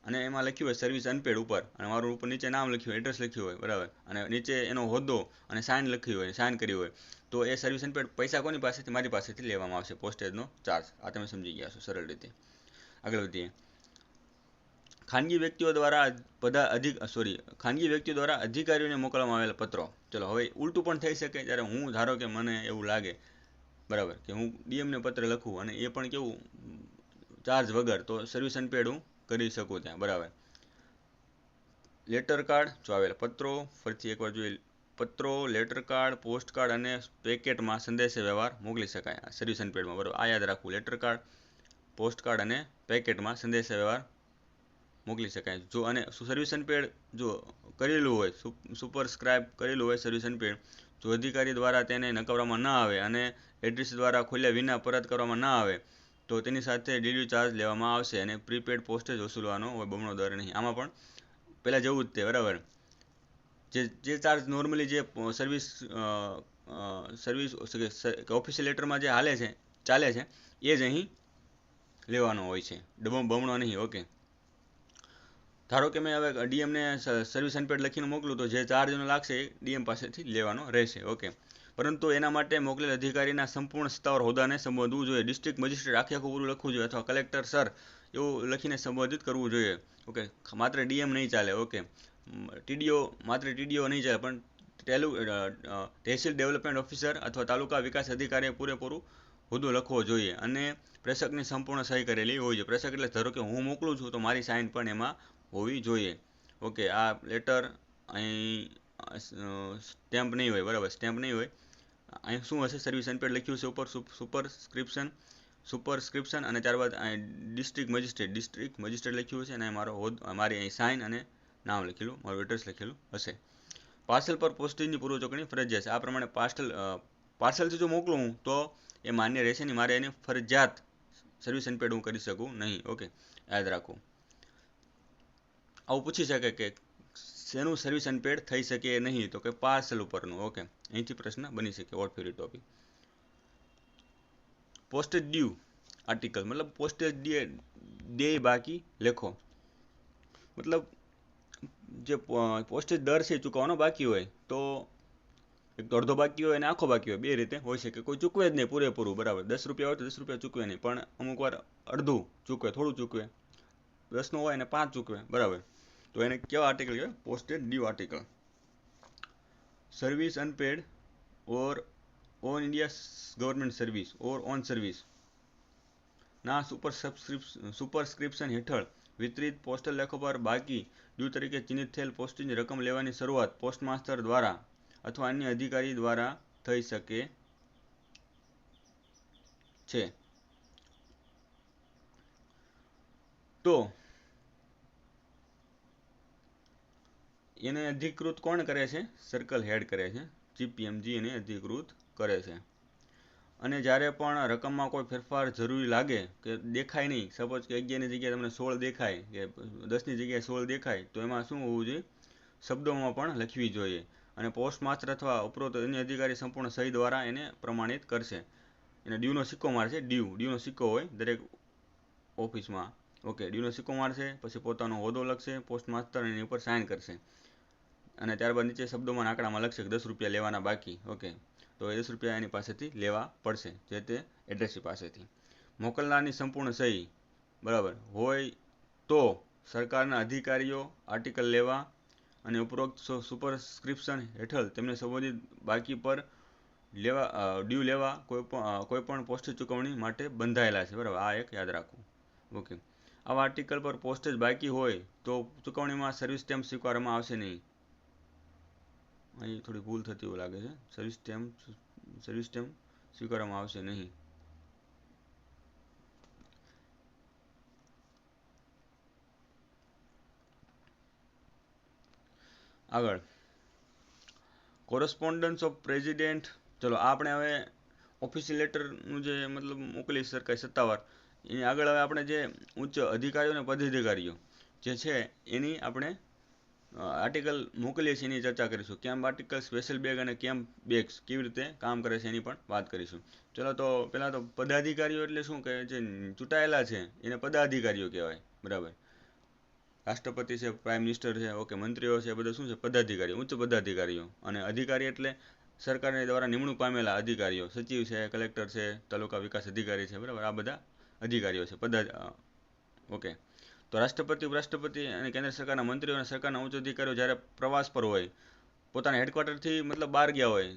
અને એમાં લખ્યું હોય સર્વિસ અનપેડ ઉપર, અને મારું ઉપર નીચે નામ લખ્યું હોય, એડ્રેસ લખ્યું હોય, બરાબર, અને નીચે એનો હોદ્દો અને સાઇન લખ્યું હોય, સાઇન કર્યું હોય, તો એ સર્વિસ અનપેડ પૈસા કોની પાસેથી? મારી પાસેથી લેવામાં આવશે, પોસ્ટેજનો ચાર્જ. આ તમે સમજી ગયા છો સરળ રીતે. આગળ વધીએ. ખાનગી વ્યક્તિઓ દ્વારા અધિકારીઓને મોકલવામાં આવેલા પત્રો. ચલો, હવે ઉલટું પણ થઈ શકે. જ્યારે હું, ધારો કે મને એવું લાગે, બરાબર, કે હું DMને પત્ર લખું અને એ પણ કેવું ચાર્જ વગર, તો સર્વિસ અનપેડ હું કરી શકું ત્યાં, બરાબર. લેટર કાર્ડ જો આવેલા પત્રો, ફરીથી એકવાર જોઈએ, પત્રો, લેટર કાર્ડ, પોસ્ટ કાર્ડ અને પેકેટમાં સંદેશા વ્યવહાર મોકલી શકાય સર્વિસ અનપેડમાં, બરાબર. આ યાદ રાખવું, લેટર કાર્ડ, પોસ્ટ કાર્ડ અને પેકેટમાં સંદેશા વ્યવહાર મોકલી શકાય. જો અને સર્વિસ અનપેડ જો કરેલું હોય, સુપરસ્ક્રાઇબ કરેલું હોય સર્વિસ અનપેડ, જો અધિકારી દ્વારા તેને નકારવામાં ન આવે અને એડ્રેસ દ્વારા ખોલ્યા વિના પરત કરવામાં ન આવે તો તેની સાથે ડિલિવરી ચાર્જ લેવામાં આવશે અને પ્રીપેડ પોસ્ટેજ વસૂલવાનો હોય, બમણો દર નહીં. આમાં પણ પહેલાં જેવું જ તે, બરાબર. જે ચાર્જ નોર્મલી જે સર્વિસ ઓફિશિયલ લેટરમાં જે ચાલે છે એ જ અહીં લેવાનો હોય છે, બમણો નહીં. ઓકે, ધારો કે મેં હવે DMને સર્વિસ અનપેડ લખીને મોકલું તો જે ચાર્જ એનો લાગશે એ DM પાસેથી લેવાનો રહેશે. ઓકે, પરંતુ એના માટે મોકલેલ અધિકારીના સંપૂર્ણ સત્તાવાર હોદ્દાને સંબોધવું જોઈએ. ડિસ્ટ્રિક્ટ મેજિસ્ટ્રેટ આખે પૂરું લખવું જોઈએ, અથવા કલેક્ટર સર એવું લખીને સંબોધિત કરવું જોઈએ. ઓકે, માત્ર DM નહીં ચાલે. ઓકે, માત્ર TDO નહીં ચાલે, પણ તહેસીલ ડેવલપમેન્ટ ઓફિસર અથવા તાલુકા વિકાસ અધિકારીએ પૂરેપૂરું હોદ્દો લખવો જોઈએ અને પ્રેષકની સંપૂર્ણ સહી કરેલી હોવી જોઈએ. પ્રેષક એટલે ધારો કે હું મોકલું છું તો મારી સાઇન પણ એમાં હોવી જોઈએ. ઓકે, આ લેટર અહીં સ્ટેમ્પ નહીં હોય, બરાબર, સ્ટેમ્પ નહીં હોય. અહીં શું હશે? સર્વિસ અનપેડ લખ્યું છે ઉપર, સુપરસ્ક્રિપ્શન અને ત્યારબાદ અહીં ડિસ્ટ્રિક્ટ મેજિસ્ટ્રેટ લખ્યું છે અને મારી અહીં સાઇન અને નામ લખેલું, મારું એડ્રેસ લખેલું હશે. પાર્સલ પર પોસ્ટેજની પૂર્વ ચૂકવણી ફરજિયાત છે. આ પ્રમાણે પાર્સલથી જો મોકલું હું તો એ માન્ય રહેશે નહીં. મારે એને ફરજિયાત સર્વિસ અનપેડ હું કરી શકું નહીં. ઓકે, યાદ રાખો. આવું પૂછી શકે કે શેનું સર્વિસ અનપેડ થઈ શકે નહીં, તો કે પાર્સલ ઉપરનું. ઓકે, અહીંથી પ્રશ્ન બની શકે. What favourite topic. Postage due article, મતલબ પોસ્ટેજ દેય બાકી લેખો. મતલબ જે પોસ્ટેજ દર છે ચૂકવવાનો બાકી હોય તો એક તો અડધો બાકી હોય અને આખો બાકી હોય, બે રીતે હોઈ શકે. કોઈ ચૂકવે જ નહીં પૂરેપૂરું, બરાબર. 10 રૂપિયા હોય તો 10 રૂપિયા ચૂકવે નહીં, પણ અમુક વાર અડધું ચૂકવે, થોડું ચૂકવે. 10નું હોય અને 5 ચૂકવે, બરાબર. તો એને કેવા આર્ટિકલ કહેવાય? Postage due article. Service unpaid or on India government service or on service ના સુપરસ્ક્રિપ્શન હેઠળ વિતરિત પોસ્ટલ લેખો પર બાકી ડ્યુ તરીકે ચિહ્નિત થયેલ પોસ્ટેજની રકમ લેવાની શરૂઆત પોસ્ટમાસ્ટર દ્વારા અથવા અન્ય અધિકારી દ્વારા થઈ શકે છે. તો એને અધિકૃત કોણ કરે છે? સર્કલ હેડ કરે છે. ચીફ પીએમજી એને અધિકૃત કરે છે. અને જ્યારે પણ રકમમાં કોઈ ફેરફાર જરૂરી લાગે કે દેખાય નહીં, સપોઝ કે 11ની જગ્યાએ તમને 16 દેખાય કે 10ની જગ્યાએ 16 દેખાય, તો એમાં શું હોવું જોઈએ? શબ્દોમાં પણ લખવી જોઈએ. અને પોસ્ટ માસ્ટર અથવા ઉપરોક્ત અન્ય અધિકારી સંપૂર્ણ સહી દ્વારા એને પ્રમાણિત કરશે. એને ડ્યુનો સિક્કો મારશે. ડ્યુનો સિક્કો હોય દરેક ઓફિસમાં. ઓકે, ડ્યુનો સિક્કો મારશે, પછી પોતાનો હોદ્દો લખશે પોસ્ટ માસ્ટર, એની ઉપર સાઇન કરશે. અને ત્યારબાદ નીચે શબ્દોમાં આંકડામાં લખશે કે 10 રૂપિયા લેવાના બાકી. ઓકે, તો એ 10 રૂપિયા એની પાસેથી લેવા પડશે, જે તે એડ્રેસી પાસેથી. મોકલનારની સંપૂર્ણ સહી બરાબર હોય તો સરકારના અધિકારીઓ આર્ટિકલ લેવા અને ઉપરોક્ત સુપરસ્ક્રિપ્શન હેઠળ તેમને સંબંધિત બાકી પર ડ્યુ લેવા કોઈ પણ પોસ્ટેજ ચૂકવણી માટે બંધાયેલા છે. બરાબર, આ એક યાદ રાખવું. ઓકે, આવા આર્ટિકલ પર પોસ્ટેજ બાકી હોય તો ચૂકવણીમાં સર્વિસ સ્ટેમ્પ સ્વીકારવામાં આવશે નહીં. અહીં થોડી ભૂલ થતી એવું લાગે છે. સર્વિસ સ્ટેમ્પ સ્વીકારવામાં આવશે નહીં. આગળ, કોરસ્પોન્ડન્સ ઓફ પ્રેસિડેન્ટ. ચલો, આપણે હવે ઓફિશિયલ લેટરનું જે મતલબ મોકલી શકાય સત્તાવાર, એની આગળ હવે આપણે જે ઉચ્ચ અધિકારીઓ અને પદાધિકારીઓ જે છે એની આપણે આર્ટિકલ મોકલીએ છીએ એની ચર્ચા કરીશું. કેમ્પ આર્ટિકલ, સ્પેશિયલ બેગ અને કેમ્પ બેગ્સ કેવી રીતે કામ કરે છે એની પણ વાત કરીશું. ચલો, તો પહેલાં તો પદાધિકારીઓ એટલે શું કે જે ચૂંટાયેલા છે એને પદાધિકારીઓ કહેવાય. બરાબર, રાષ્ટ્રપતિ છે, પ્રાઇમ મિનિસ્ટર છે, ઓકે, મંત્રીઓ છે, બધા શું છે? પદાધિકારીઓ, ઉચ્ચ પદાધિકારીઓ. અને અધિકારી એટલે સરકારની દ્વારા નિમણૂક પામેલા અધિકારીઓ, સચિવ છે, કલેક્ટર છે, તાલુકા વિકાસ અધિકારી છે. બરાબર, આ બધા અધિકારીઓ છે. ઓકે, તો રાષ્ટ્રપતિ, ઉપરાષ્ટ્રપતિ અને કેન્દ્ર સરકારના મંત્રીઓ અને સરકારના ઉચ્ચ અધિકારીઓ જ્યારે પ્રવાસ પર હોય, પોતાના હેડક્વાર્ટરથી મતલબ બહાર ગયા હોય,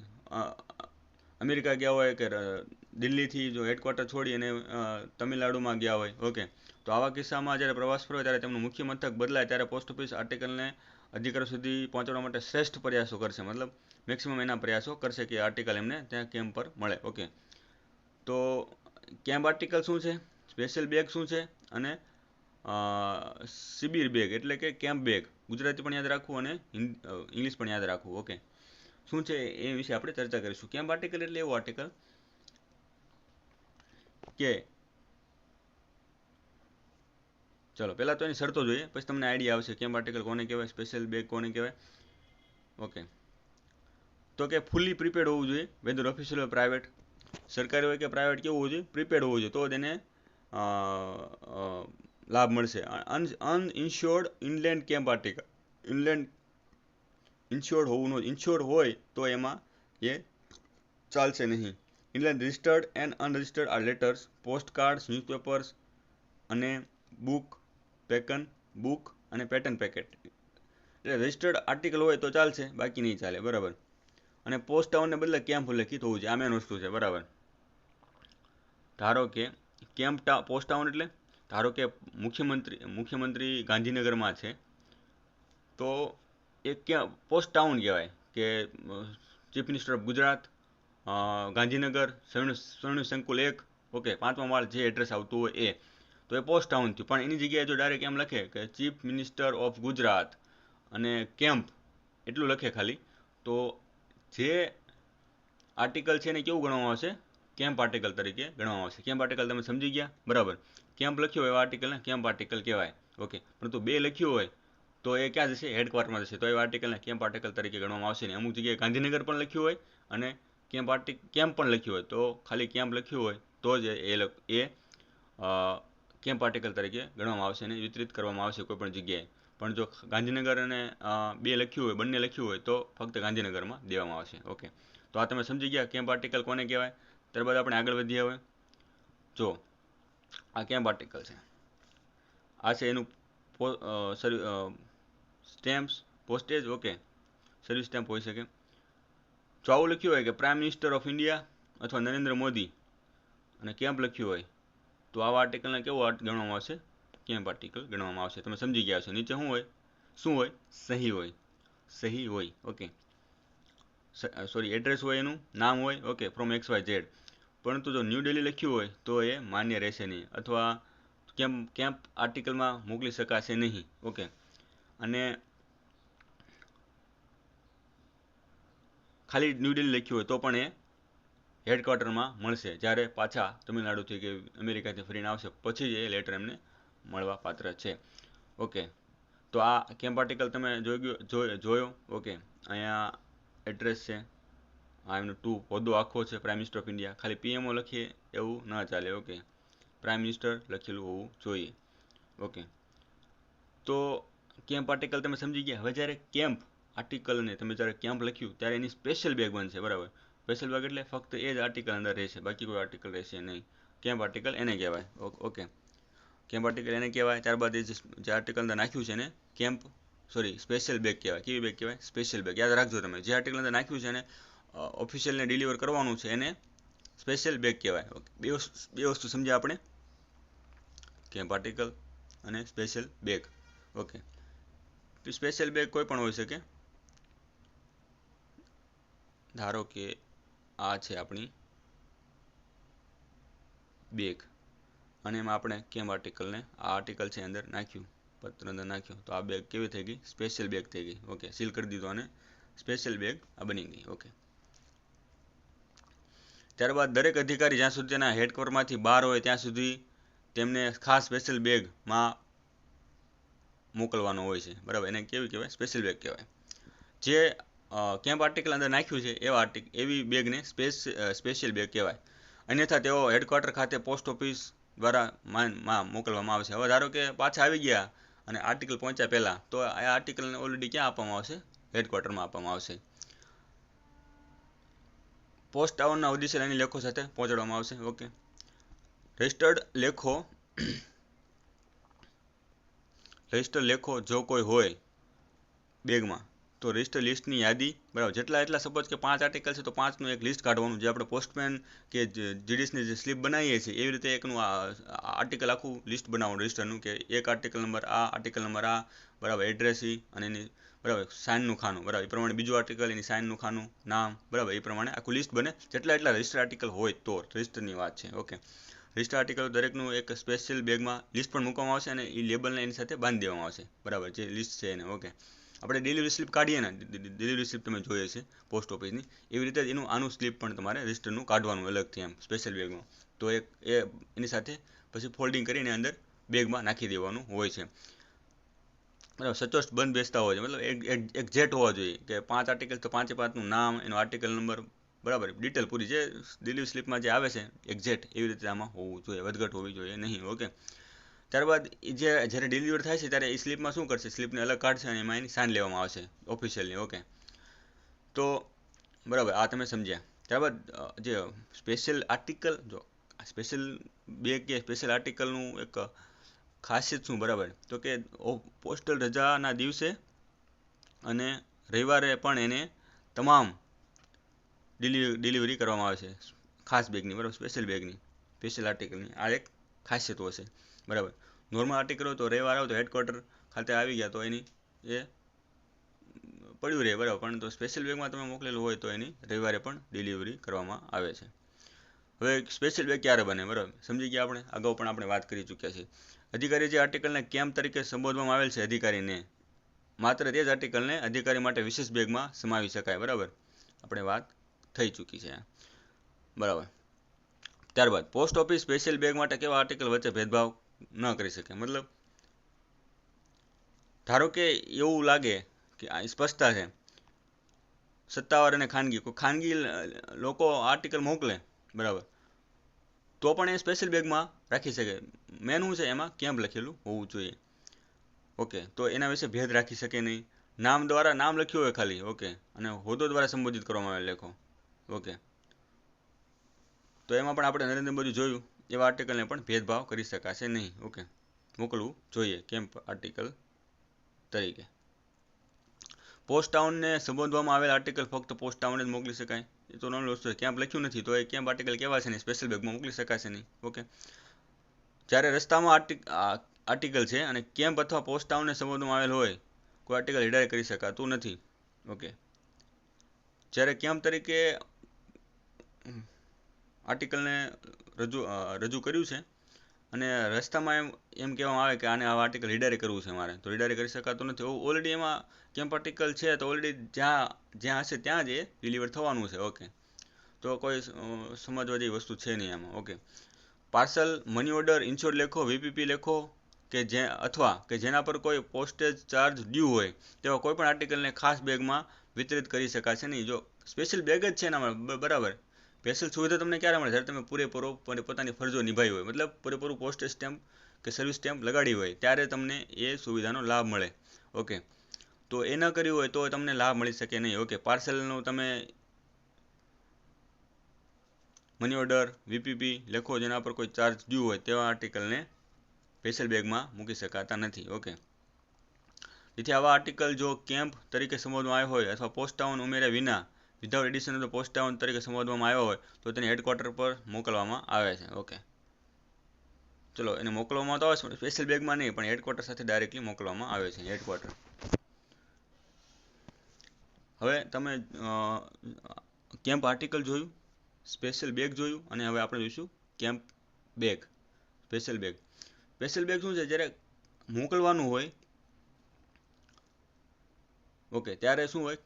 અમેરિકા ગયા હોય કે દિલ્હીથી જો હેડક્વાર્ટર છોડી અને તમિલનાડુમાં ગયા હોય, ઓકે, તો આવા કિસ્સામાં જ્યારે પ્રવાસ પર હોય ત્યારે તેમનું મુખ્ય મથક બદલાય ત્યારે પોસ્ટ ઓફિસ આર્ટિકલને અધિકારીઓ સુધી પહોંચાડવા માટે શ્રેષ્ઠ પ્રયાસો કરશે. મતલબ મેક્સિમમ એના પ્રયાસો કરશે કે આર્ટિકલ એમને ત્યાં કેમ્પ પર મળે. ઓકે, તો કેમ્પ આર્ટિકલ શું છે, સ્પેશિયલ બેગ શું છે, અને શિબિર બેગ એટલે કે કેમ્પ બેગ, ગુજરાતી પણ યાદ રાખવું અને ઇંગ્લિશ પણ યાદ રાખવું. ઓકે, શું છે એ વિશે આપણે ચર્ચા કરીશું. કેમ્પ આર્ટિકલ એટલે એવું આર્ટિકલ કે ચલો પહેલાં તો એની શરતો જોઈએ, પછી તમને આઈડિયા આવશે કેમ્પ આર્ટિકલ કોને કહેવાય, સ્પેશિયલ બેગ કોને કહેવાય. ઓકે, તો કે ફૂલી પ્રીપેડ હોવું જોઈએ, વેધર ઓફિશિયલ હોય પ્રાઇવેટ, સરકારી હોય કે પ્રાઇવેટ, કેવું હોવું જોઈએ? પ્રીપેડ હોવું જોઈએ, તો જ એને લાભ મળશે. Uninsured inland camp article, inland insured હોવું ન, ઇન્શ્યોર્ડ હોય તો એમાં એ ચાલશે નહીં. Inland registered and unregistered are letters, post cards, newspapers અને બુક અને પેટર્ન પેકેટ. એટલે રજિસ્ટર્ડ આર્ટિકલ હોય તો ચાલશે, બાકી નહીં ચાલે. બરાબર, અને પોસ્ટ ટાઉનને બદલે કેમ્પ ઉલ્લેખિત હોવું જોઈએ. આ મેન વસ્તુ છે. બરાબર, ધારો કે પોસ્ટ ટાઉન એટલે ધારો કે મુખ્યમંત્રી ગાંધીનગરમાં છે તો એ ક્યાં પોસ્ટ ટાઉન કહેવાય કે chief minister of Gujarat Gandhinagar Swarna Sankul 1, okay, 5મા માળ, જે એડ્રેસ આવતું હોય એ, તો એ પોસ્ટ ટાઉન થયું. પણ એની જગ્યાએ જો ડાયરેક્ટ એમ લખે કે ચીફ મિનિસ્ટર ઓફ ગુજરાત અને કેમ્પ એટલું લખે ખાલી, તો જે આર્ટિકલ છે એને કેવું ગણવામાં આવશે? કેમ્પ આર્ટિકલ તરીકે ગણવામાં આવશે. કેમ્પ આર્ટિકલ તમે સમજી ગયા? બરાબર, કેમ્પ લખ્યો હોય એવા આર્ટિકલને કેમ્પ આર્ટિકલ કહેવાય. ઓકે, પરંતુ 2 લખ્યું હોય તો એ ક્યાં જશે? હેડક્વાર્ટરમાં જશે. તો એવા આર્ટિકલને કેમ્પ આર્ટિકલ તરીકે ગણવામાં આવશે નહીં. અમુક જગ્યાએ ગાંધીનગર પણ લખ્યું હોય અને કેમ્પ પણ લખ્યું હોય, તો ખાલી કેમ્પ લખ્યું હોય તો જ એ કેમ્પ આર્ટિકલ તરીકે ગણવામાં આવશે અને વિતરિત કરવામાં આવશે કોઈ પણ જગ્યાએ. પણ જો ગાંધીનગર અને 2 લખ્યું હોય, બંને લખ્યું હોય, તો ફક્ત ગાંધીનગરમાં દેવામાં આવશે. ઓકે, તો આ તમે સમજી ગયા કેમ્પ આર્ટિકલ કોને કહેવાય. ત્યારબાદ આપણે આગળ વધીએ. હવે જો આ કેમ્પ આર્ટિકલ છે, આ છે એનું stamps, postage. Okay, service stamp હોઈ શકે. જો આવું લખ્યું હોય કે પ્રાઇમ મિનિસ્ટર ઓફ ઇન્ડિયા અથવા નરેન્દ્ર મોદી અને કેમ્પ લખ્યું હોય તો આવા આર્ટિકલને કેવો ગણવામાં આવશે? કેમ્પ આર્ટિકલ ગણવામાં આવશે. તમે સમજી ગયા છો. નીચે શું હોય? સહી હોય. સહી હોય. ઓકે, સોરી, એડ્રેસ હોય, એનું નામ હોય. Okay, from XYZ. પરંતુ જો ન્યૂ દિલ્હી લખ્યું હોય તો એ માન્ય રહેશે નહીં, અથવા કેમ્પ આર્ટિકલમાં મોકલી શકાશે નહીં. ઓકે, અને ખાલી ન્યૂ દિલ્હી લખ્યું હોય તો પણ એ હેડક્વાર્ટરમાં મળશે. જ્યારે પાછા તમિલનાડુથી કે અમેરિકાથી ફરીને આવશે પછી જ એ લેટર એમને મળવા પાત્ર છે. ઓકે, તો આ કેમ્પ આર્ટિકલ તમે જોયો. ઓકે, અહીંયા એડ્રેસ છે, આ એમનું હોદ્દો આખો છે, પ્રાઇમ મિનિસ્ટર ઓફ ઇન્ડિયા. ખાલી PMO લખીએ એવું ન ચાલે. ઓકે, પ્રાઇમ મિનિસ્ટર લખેલું હોવું જોઈએ. ઓકે, તો કેમ્પ આર્ટિકલ તમે સમજી ગયા. હવે જ્યારે કેમ્પ આર્ટિકલને તમે જ્યારે કેમ્પ લખ્યું ત્યારે એની સ્પેશિયલ બેગ બનશે. બરાબર, સ્પેશિયલ બેગ એટલે ફક્ત એ જ આર્ટિકલ અંદર રહેશે, બાકી કોઈ આર્ટિકલ રહેશે નહીં. કેમ્પ આર્ટિકલ એને કહેવાય. ઓકે, કેમ્પ આર્ટિકલ એને કહેવાય. ત્યારબાદ એ જે આર્ટિકલ અંદર નાખ્યું છે એને સ્પેશિયલ બેગ કહેવાય. કેવી બેગ કહેવાય? Special bag. યાદ રાખજો તમે, જે આર્ટિકલ અંદર નાખ્યું છે એને ઓફિશિયલને ડિલિવર કરવાનું છે એને સ્પેશિયલ બેગ કહેવાય. ઓકે, બે વસ્તુ સમજ્યા આપણે, કેમ્પ આર્ટિકલ અને સ્પેશિયલ બેગ. ઓકે, તો સ્પેશિયલ બેગ કોઈ પણ હોઈ શકે. ધારો કે આ છે આપણી બેગ, અને એમાં આપણે કેમ્પ આર્ટિકલને આ આર્ટિકલ છે અંદર નાખ્યું, પત્ર અંદર નાખ્યું, તો આ બેગ કેવી થઈ ગઈ? સ્પેશિયલ બેગ થઈ ગઈ. ઓકે, સીલ કરી દીધો અને સ્પેશિયલ બેગ આ બની ગઈ. ઓકે, ત્યારબાદ દરેક અધિકારી જ્યાં સુધી તેના હેડક્વાર્ટરમાંથી બહાર હોય ત્યાં સુધી તેમને ખાસ સ્પેશિયલ બેગમાં મોકલવાનો હોય છે. બરાબર, એને કેવી કહેવાય? સ્પેશિયલ બેગ કહેવાય. જે કેમ્પ આર્ટિકલ અંદર નાખ્યું છે એવી બેગને સ્પેશિયલ બેગ કહેવાય. અન્યથા તેઓ હેડક્વાર્ટર ખાતે પોસ્ટ ઓફિસ દ્વારા મોકલવામાં આવશે. હવે ધારો કે પાછા આવી ગયા અને આર્ટિકલ પહોંચ્યા પહેલાં, તો આ આર્ટિકલને ઓલરેડી ક્યાં આપવામાં આવશે? હેડક્વાર્ટરમાં આપવામાં આવશે. પોસ્ટ ટાઉનના ઉદ્દેશ્ય લેખો સાથે પહોંચાડવામાં આવશે. ઓકે, રજિસ્ટર્ડ લેખો જો કોઈ હોય બેગમાં તો રજિસ્ટર લિસ્ટની યાદી, બરાબર, જેટલા સપોઝ કે 5 આર્ટિકલ છે તો 5નું એક લિસ્ટ કાઢવાનું, જે આપણે પોસ્ટમેન કે જીડીએસની જે સ્લીપ બનાવીએ છીએ એવી રીતે એકનું આર્ટિકલ આખું લિસ્ટ બનાવવાનું રજિસ્ટરનું, કે એક આર્ટિકલ નંબર આ, બરાબર, એડ્રેસ અને એની, બરાબર, સાઇનનું ખાનું, બરાબર, એ પ્રમાણે બીજું આર્ટિકલ એની સાઇનનું ખાનું, નામ, બરાબર, એ પ્રમાણે આખું લિસ્ટ બને. જેટલા રજિસ્ટર આર્ટિકલ હોય તો રજિસ્ટરની વાત છે. ઓકે, રજિસ્ટર આર્ટિકલ દરેકનું એક સ્પેશિયલ બેગમાં લિસ્ટ પણ મૂકવામાં આવશે અને એ લેબલને એની સાથે બાંધી દેવામાં આવશે. બરાબર, જે લિસ્ટ છે એને. ઓકે, આપણે ડિલિવરી સ્લીપ કાઢીએ ને, ડિલિવરી સ્લીપ તમે જોઈએ છે પોસ્ટ ઓફિસની, એવી રીતે જ આનું સ્લીપ પણ તમારે રજિસ્ટરનું કાઢવાનું અલગથી એમ સ્પેશિયલ બેગમાં. તો એની સાથે પછી ફોલ્ડિંગ કરીને અંદર બેગમાં નાખી દેવાનું હોય છે. બરાબર, સચોટ બંધ બેસતા હોય છે, મતલબ એક્ઝેક્ટ હોવા જોઈએ કે 5 આર્ટિકલ તો 5નું નામ, એનો આર્ટિકલ નંબર, બરાબર, ડિટેલ પૂરી જે ડિલિવરી સ્લીપમાં જે આવે છે એક્ઝેક્ટ એવી રીતે આમાં હોવું જોઈએ, વધઘટ હોવી જોઈએ નહીં. ઓકે, ત્યારબાદ જ્યારે ડિલિવર થાય છે ત્યારે એ સ્લીપમાં શું કરશે? સ્લીપને અલગ કાઢશે અને એમાં એની સાઇન લેવામાં આવશે ઓફિશિયલની. ઓકે, તો બરાબર, આ તમે સમજ્યા. ત્યારબાદ જે સ્પેશિયલ આર્ટિકલ, જો સ્પેશિયલ બેગ કે સ્પેશિયલ આર્ટિકલનું એક ખાસિયત શું? બરાબર, તો કે પોસ્ટલ રજાના દિવસે અને રવિવારે પણ એને તમામ ડિલિવરી કરવામાં આવે છે ખાસ બેગની, બરાબર, સ્પેશિયલ બેગની, સ્પેશિયલ આર્ટિકલની. આ એક ખાસિયત હશે. બરાબર, નોર્મલ આર્ટિકલ હોય તો રવિવાર આવે તો હેડક્વાર્ટર ખાતે આવી ગયા તો એની એ પડ્યું રહે, બરાબર, પણ તો સ્પેશિયલ બેગમાં તમે મોકલેલું હોય તો એની રવિવારે પણ ડિલિવરી કરવામાં આવે છે. હવે સ્પેશિયલ બેગ ક્યારે બને? બરાબર, સમજી ગયા આપણે, અગાઉ પણ આપણે વાત કરી ચૂક્યા છીએ. અધિકારી જે આર્ટિકલને કેમ્પ તરીકે સંબોધવામાં આવેલ છે અધિકારીને, માત્ર તે જ આર્ટિકલને અધિકારી માટે વિશેષ બેગમાં સમાવી શકાય. બરાબર, આપણે વાત થઈ ચૂકી છે. બરાબર, ત્યારબાદ પોસ્ટ ઓફિસ સ્પેશિયલ બેગ માટે કેવા આર્ટિકલ વચ્ચે ભેદભાવ ન કરી શકે? મતલબ ધારો કે એવું લાગે કે આ સ્પષ્ટતા છે, સત્તાવાર અને ખાનગી લોકો આર્ટિકલ મોકલે, બરાબર, તો પણ એ સ્પેશિયલ બેગમાં રાખી શકે. મેન શું છે? એમાં કેમ્પ લખેલું હોવું જોઈએ. ઓકે, તો એના વિશે ભેદ રાખી શકે નહીં. નામ દ્વારા નામ લખ્યું હોય ખાલી, ઓકે, અને હોદ્દો દ્વારા સંબોધિત કરવામાં આવેલ લેખો. ઓકે, તો એમાં પણ આપણે નરેન્દ્ર મોદી જોયું એવા આર્ટિકલને પણ ભેદભાવ કરી શકાશે નહીં. ઓકે, મોકલવું જોઈએ કેમ્પ આર્ટિકલ તરીકે. પોસ્ટ ટાઉનને સંબોધવામાં આવેલ આર્ટિકલ ફક્ત પોસ્ટ ટાઉને જ મોકલી શકાય એ તો નોર્મલ વસ્તુ છે. કેમ્પ લખ્યું નથી તો એ કેમ્પ આર્ટિકલ કહેવાશે નહીં, સ્પેશિયલ બેગમાં મોકલી શકાશે નહીં. ઓકે, જ્યારે રસ્તામાં આર્ટિકલ છે અને કેમ્પ અથવા પોસ્ટ ટાઉનને સંબોધવામાં આવેલ હોય, કોઈ આર્ટિકલ રિડાયરેક્ટ કરી શકાતું નથી. ઓકે, જ્યારે કેમ્પ તરીકે આર્ટિકલને રજૂ કર્યું છે અને રસ્તામાં એમ કહેવામાં આવે કે આને આ આર્ટિકલ રિડાયરેક્ટ કરવું છે મારે, તો રિડાયરેક્ટ કરી શકાતું નથી. ઓલરેડી એમાં કેમ્પ આર્ટિકલ છે તો ઓલરેડી જ્યાં હશે ત્યાં જ એ ડિલિવર થવાનું છે. ઓકે, તો કોઈ સમજવા જેવી વસ્તુ છે નહીં આમાં. ઓકે, પાર્સલ, મની ઓર્ડર, ઇન્શ્યોર્ડ લેખો, વીપીપી લેખો અથવા કે જેના પર કોઈ પોસ્ટેજ ચાર્જ ડ્યુ હોય તેવા કોઈ પણ આર્ટિકલને ખાસ બેગમાં વિતરિત કરી શકાશે નહીં. જો સ્પેશિયલ બેગ જ છે એનામાં, બરાબર. સ્પેશિયલ સુવિધા તમને ક્યારે મળે? જ્યારે તમે પૂરેપૂરો પોતાની ફરજો નિભાવી હોય, મતલબ પૂરેપૂરું પોસ્ટેજ સ્ટેમ્પ કે સર્વિસ સ્ટેમ્પ લગાડી હોય ત્યારે તમને એ સુવિધાનો લાભ મળે. ઓકે, તો એ ન કર્યું હોય તો તમને લાભ મળી શકે નહીં. ઓકે, પાર્સલનું તમે મની ઓર્ડર, વીપીપી લેખો જેના પર કોઈ ચાર્જ ડ્યુ હોય તેવા આર્ટિકલને સ્પેશિયલ બેગમાં મૂકી શકાતા નથી. ઓકે, તેથી આવા આર્ટિકલ જો કેમ્પ તરીકે સંબોધવામાં આવ્યો હોય અથવા પોસ્ટ ટાઉન ઉમેર્યા વિના without addition of post town તરીકે સંબોધવામાં આવ્યો હોય તો તેને હેડક્વાર્ટર પર મોકલવામાં આવે છે. ઓકે, ચલો એને મોકલવામાં તો આવે છે, સ્પેશિયલ બેગમાં નહીં, પણ હેડક્વાર્ટર સાથે ડાયરેક્ટલી મોકલવામાં આવે છે. હેડક્વાર્ટર. હવે તમે કેમ્પ આર્ટિકલ જોયું, સ્પેશિયલ બેગ જોયું, અને હવે આપણે જોઈશું camp bag. Special bag. Special bag શું છે? જ્યારે મોકલવાનું હોય, ઓકે, ત્યારે શું હોય?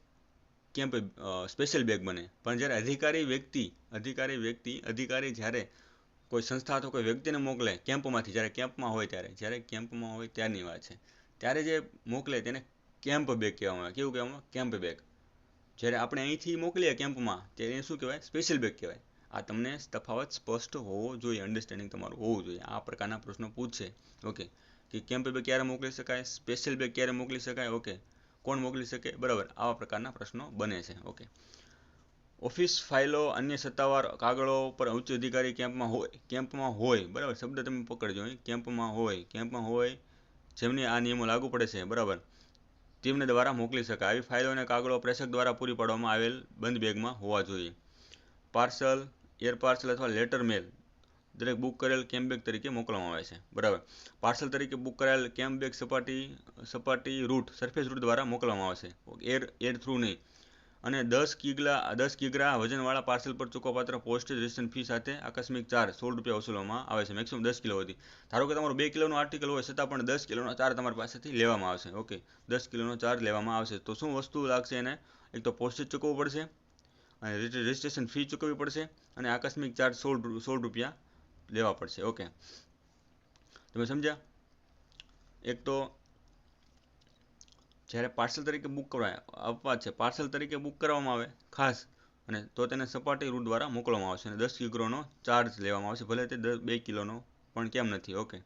કેમ્પ સ્પેશિયલ બેગ બને. પણ જ્યારે અધિકારી જ્યારે કોઈ સંસ્થા અથવા કોઈ વ્યક્તિને મોકલે કેમ્પમાંથી, જ્યારે કેમ્પમાં હોય ત્યારની વાત છે, ત્યારે જે મોકલે તેને કેમ્પ બેગ કહેવામાં આવે. કેવું કહેવામાં? Camp bag. જ્યારે આપણે અહીંથી મોકલીએ કેમ્પમાં ત્યારે શું કહેવાય? સ્પેશિયલ બેગ કહેવાય. આ તમને તફાવત સ્પષ્ટ હોવો જોઈએ, અન્ડરસ્ટેન્ડિંગ તમારું હોવું જોઈએ. આ પ્રકારના પ્રશ્નો પૂછશે. ઓકે, કે કેમ્પ બેગ ક્યારે મોકલી શકાય, સ્પેશિયલ બેગ ક્યારે મોકલી શકાય, ઓકે, કોણ મોકલી શકે, બરાબર, આવા પ્રકારના પ્રશ્નો બને છે. ઓકે, ઓફિસ ફાઇલો, અન્ય સત્તાવાર કાગળો પર ઉચ્ચ અધિકારી કેમ્પમાં હોય, બરાબર, શબ્દ તમે પકડજો, કેમ્પમાં હોય જેમને આ નિયમો લાગુ પડે છે, બરાબર, તેમને દ્વારા મોકલી શકાય. આવી ફાઇલો અને કાગળો પ્રેષક દ્વારા પૂરી પાડવામાં આવેલ બંધ બેગમાં હોવા જોઈએ. પાર્સલ, એર પાર્સલ અથવા લેટર મેલ દરેક બુક કરેલ કેમ્પ બેગ તરીકે મોકલવામાં આવે છે, બરાબર. પાર્સલ તરીકે બુક કરાયેલ કેમ્પ બેગ સપાટી રૂટ, સરફેસ રૂટ દ્વારા મોકલવામાં આવશે, એર થ્રુ નહીં. અને 10 કિગ્રા વજનવાળા પાર્સલ પર ચૂકવપાત્ર પોસ્ટેજ રજિસ્ટ્રેશન ફી સાથે આકસ્મિક ચાર્જ ₹16 વસૂલવામાં આવે છે, મેક્સિમમ 10 કિલો સુધી. ધારો કે તમારું 2 કિલોનું આર્ટિકલ હોય છતાં પણ 10 કિલોનો ચાર્જ તમારી પાસેથી લેવામાં આવશે. ઓકે, 10 કિલોનો ચાર્જ લેવામાં આવશે. તો શું વસ્તુ લાગશે એને? એક તો પોસ્ટેજ ચૂકવવું પડશે, અને રજિસ્ટ્રેશન ફી ચૂકવવી પડશે, અને આકસ્મિક ચાર્જ ₹16 લેવા પડશે. ઓકે, તમે સમજ્યા? એક તો જ્યારે પાર્સલ તરીકે બુક કરાય, અપવાદ છે, પાર્સલ તરીકે બુક કરવામાં આવે ખાસ, અને તો તેને સપાટી રૂટ દ્વારા મોકલવામાં આવશે અને 10 કિગ્રાનો ચાર્જ લેવામાં આવશે, ભલે તે 2 કિલોનો પણ કેમ નથી. ઓકે,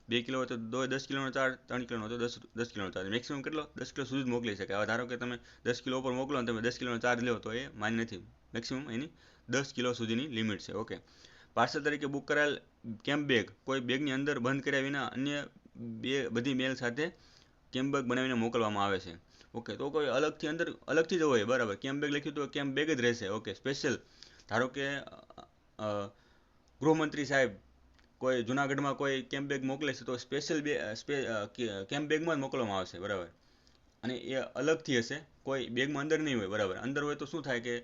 2 કિલો હોય તો 10 કિલોનો ચાર્જ, 3 કિલોનો હોય તો 10 કિલોનો ચાર્જ, મેક્સિમમ કેટલો? 10 કિલો સુધી જ મોકલી શકે. હવે ધારો કે તમે 10 કિલો ઉપર મોકલો અને તમે 10 કિલોનો ચાર્જ લો તો એ માન્ય નથી. મેક્સિમમ એની 10 કિલો સુધીની લિમિટ છે. ઓકે, પાર્સલ તરીકે બુક કરાયેલ કેમ્પ બેગ કોઈ બેગની અંદર બંધ કર્યા વિના અન્ય બધી મેલ સાથે કેમ્પ બેગ બનાવીને મોકલવામાં આવે છે. ઓકે, તો કોઈ અલગથી જ હોય, બરાબર, કેમ્પ બેગ લખ્યું તો કેમ્પ બેગ જ રહેશે. ઓકે, સ્પેશિયલ ધારો કે ગૃહમંત્રી સાહેબ કોઈ જુનાગઢમાં કોઈ કેમ્પ બેગ મોકલે છે તો સ્પેશિયલ કેમ્પ બેગમાં જ મોકલવામાં આવશે, બરાબર. અને એ અલગથી હશે, કોઈ બેગમાં અંદર નહીં હોય, બરાબર. અંદર હોય તો શું થાય કે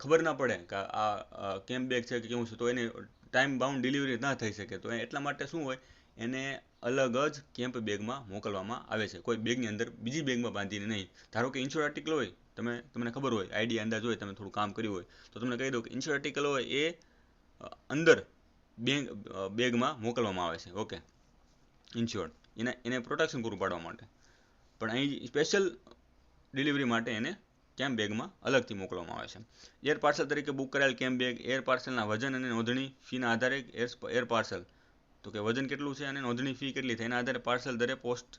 ખબર ના પડે કે આ કેમ્પ બેગ છે કે કેવું છે, તો એને ટાઈમ બાઉન્ડ ડિલિવરી ના થઈ શકે. તો એટલા માટે શું હોય, એને અલગ જ કેમ્પ બેગમાં મોકલવામાં આવે છે, કોઈ બેગની અંદર બીજી બેગમાં બાંધીને નહીં. ધારો કે ઇન્શ્યોર આર્ટિકલ હોય, તમને ખબર હોય, આઈડિયા અંદાજ હોય, તમે થોડું કામ કર્યું હોય તો તમને કહી દઉં કે ઇન્શ્યોર આર્ટિકલ હોય એ અંદર બેગમાં મોકલવામાં આવે છે. ઓકે, ઇન્શ્યોર્ડ એને પ્રોટેક્શન પૂરું પાડવા માટે. પણ અહીં સ્પેશિયલ ડિલિવરી માટે એને કેમ્પ બેગમાં અલગથી મોકલવામાં આવે છે. એર પાર્સલ તરીકે બુક કરાયેલ કેમ્પ બેગ એર પાર્સલના વજન અને નોંધણી ફીના આધારે એર પાર્સલ, તો કે વજન કેટલું છે અને નોંધણી ફી કેટલી છે એના આધારે પાર્સલ દરે પોસ્ટ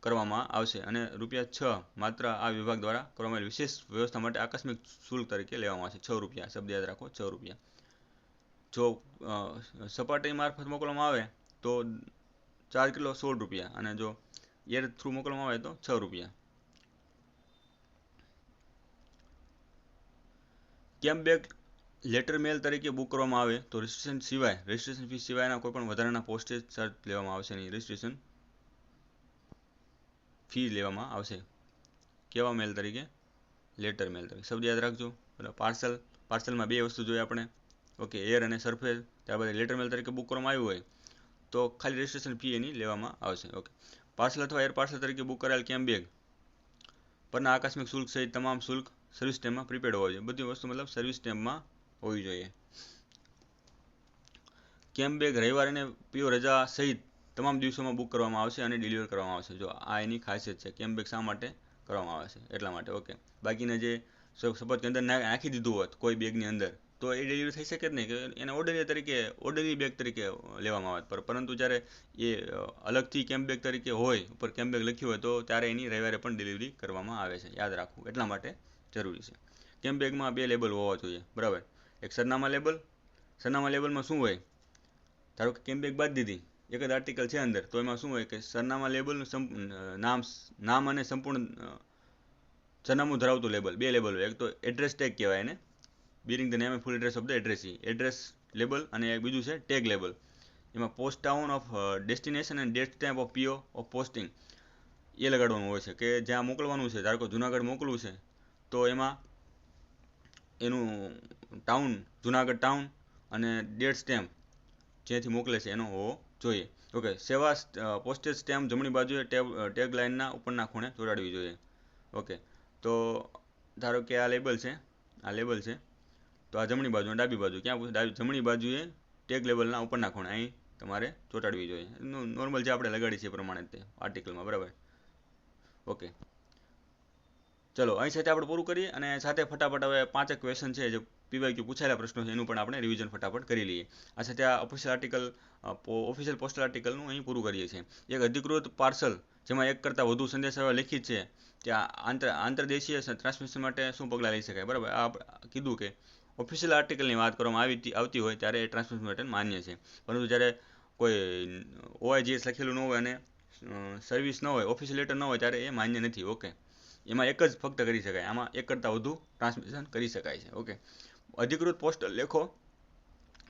કરવામાં આવશે, અને ₹6 માત્ર આ વિભાગ દ્વારા કરવામાં વિશેષ વ્યવસ્થા માટે આકસ્મિક શુલ્ક તરીકે લેવામાં આવશે. ₹6, શબ્દ યાદ રાખો, ₹6. જો સપાટી મારફત મોકલવામાં આવે તો ચાર્જ કેટલો? ₹16, અને જો એર થ્રુ મોકલવામાં આવે તો ₹6. કેમ બેક લેટર મેલ તરીકે બુક કરવામાં આવે તો રજિસ્ટ્રેશન ફી સિવાયના કોઈ પણ વધારાના પોસ્ટેજ ચાર્જ લેવામાં આવશે નહીં. રજિસ્ટ્રેશન ફી લેવામાં આવશે. કેવા મેલ તરીકે? લેટર મેલ તરીકે. શબ્દ યાદ રાખજો. પાર્સલમાં બે વસ્તુ જોઈએ આપણે, ઓકે, એર અને સરફેસ. ત્યારબાદ લેટર મેલ તરીકે બુક કરવામાં આવ્યું હોય તો ખાલી રજિસ્ટ્રેશન ફી એની લેવામાં આવશે. ઓકે, પાર્સલ અથવા એર પાર્સલ તરીકે બુક કરાયેલ કેમ બેગ પરના આકસ્મિક શુલ્ક સહિત તમામ શુલ્ક સર્વિસ ટેમ્પમાં પ્રીપેડ હોવા જોઈએ. બધી વસ્તુ મતલબ સર્વિસ ટેમ્પમાં હોવી જોઈએ. કેમ બેગ રવિવાર અને પીઓ રજા સહિત તમામ દિવસોમાં બુક કરવામાં આવશે અને ડિલિવર કરવામાં આવશે. જો આ એની ખાસિયત છે. કેમ બેગ શા માટે કરવામાં આવે છે? એટલા માટે. ઓકે, બાકીના જે સપોઝ કે અંદર નાખી દીધું હોત કોઈ બેગની અંદર તો એ ડિલિવરી થઈ શકે જ નહીં, કે એને ઓર્ડનરી બેગ તરીકે લેવામાં આવે. પરંતુ જ્યારે એ અલગથી કેમ બેગ તરીકે હોય, ઉપર કેમ બેગ લખ્યું હોય, તો ત્યારે એની રવિવારે પણ ડિલિવરી કરવામાં આવે છે. યાદ રાખવું એટલા માટે જરૂરી છે. કેમ બેગમાં બે લેબલ હોવા જોઈએ, બરાબર. એક સરનામા લેબલમાં શું હોય? ધારો કે કેમ બેગ બાદ દીધી, એક જ આર્ટિકલ છે અંદર, તો એમાં શું હોય કે સરનામા લેબલનું નામ અને સંપૂર્ણ સરનામું ધરાવતું લેબલ, બે લેબલ હોય. એક તો એડ્રેસ ટેગ કહેવાય એને, bearing the name and full address of the addressee, address label, અને એક બીજું છે ટેગ લેબલ. એમાં post town of destination and date stamp of PO of posting એ લગાડવાનું હોય છે, કે જ્યાં મોકલવાનું છે. ધારો કે જુનાગઢ મોકલવું છે તો એમાં એનું ટાઉન, જુનાગઢ ટાઉન, અને ડેટ સ્ટેમ્પ જ્યાંથી મોકલે છે એનો હોવો જોઈએ. ઓકે, પોસ્ટેજ સ્ટેમ્પ જમણી બાજુએ ટેગ લાઇનના ઉપરના ખૂણે ચોંટાડવી જોઈએ. ઓકે, તો ધારો કે આ લેબલ છે, તો આ જમણી બાજુ અને ડાબી બાજુ ક્યાં? જમણી બાજુએ ટેગ લેબલના ઉપરના ખૂણે અહીં તમારે ચોંટાડવી જોઈએ. નોર્મલ જે આપણે લગાડી છે એ પ્રમાણે તે આર્ટિકલમાં, બરાબર. ઓકે, ચલો અહીં સાથે આપણે પૂરું કરીએ, અને સાથે ફટાફટ હવે 5 ક્વેશ્ચન છે જે પીવાયક્યુ પૂછાયેલા પ્રશ્નો છે એનું પણ આપણે રિવિઝન ફટાફટ કરી લઈએ. આ સાથે આ ઓફિશિયલ પોસ્ટલ આર્ટિકલનું અહીં પૂરું કરીએ છીએ. એક અધિકૃત પાર્સલ જેમાં એક કરતાં વધુ સંદેશાવ્યવહાર લિખિત છે ત્યાં આંતરદેશીય ટ્રાન્સમિશન માટે શું પગલાં લઈ શકાય? બરાબર. આ કીધું કે ઓફિશિયલ આર્ટિકલની વાત કરવામાં આવતી હોય ત્યારે એ ટ્રાન્સમિશન માટે માન્ય છે. પરંતુ જ્યારે કોઈ OIGS લખેલું ન હોય અને સર્વિસ ન હોય, ઓફિશિયલ લેટર ન હોય, ત્યારે એ માન્ય નથી. ઓકે, એમાં એક જ ફક્ત કરી શકાય, આમાં એક કરતાં વધુ ટ્રાન્સમિશન કરી શકાય છે. ઓકે, અધિકૃત પોસ્ટલ લેખો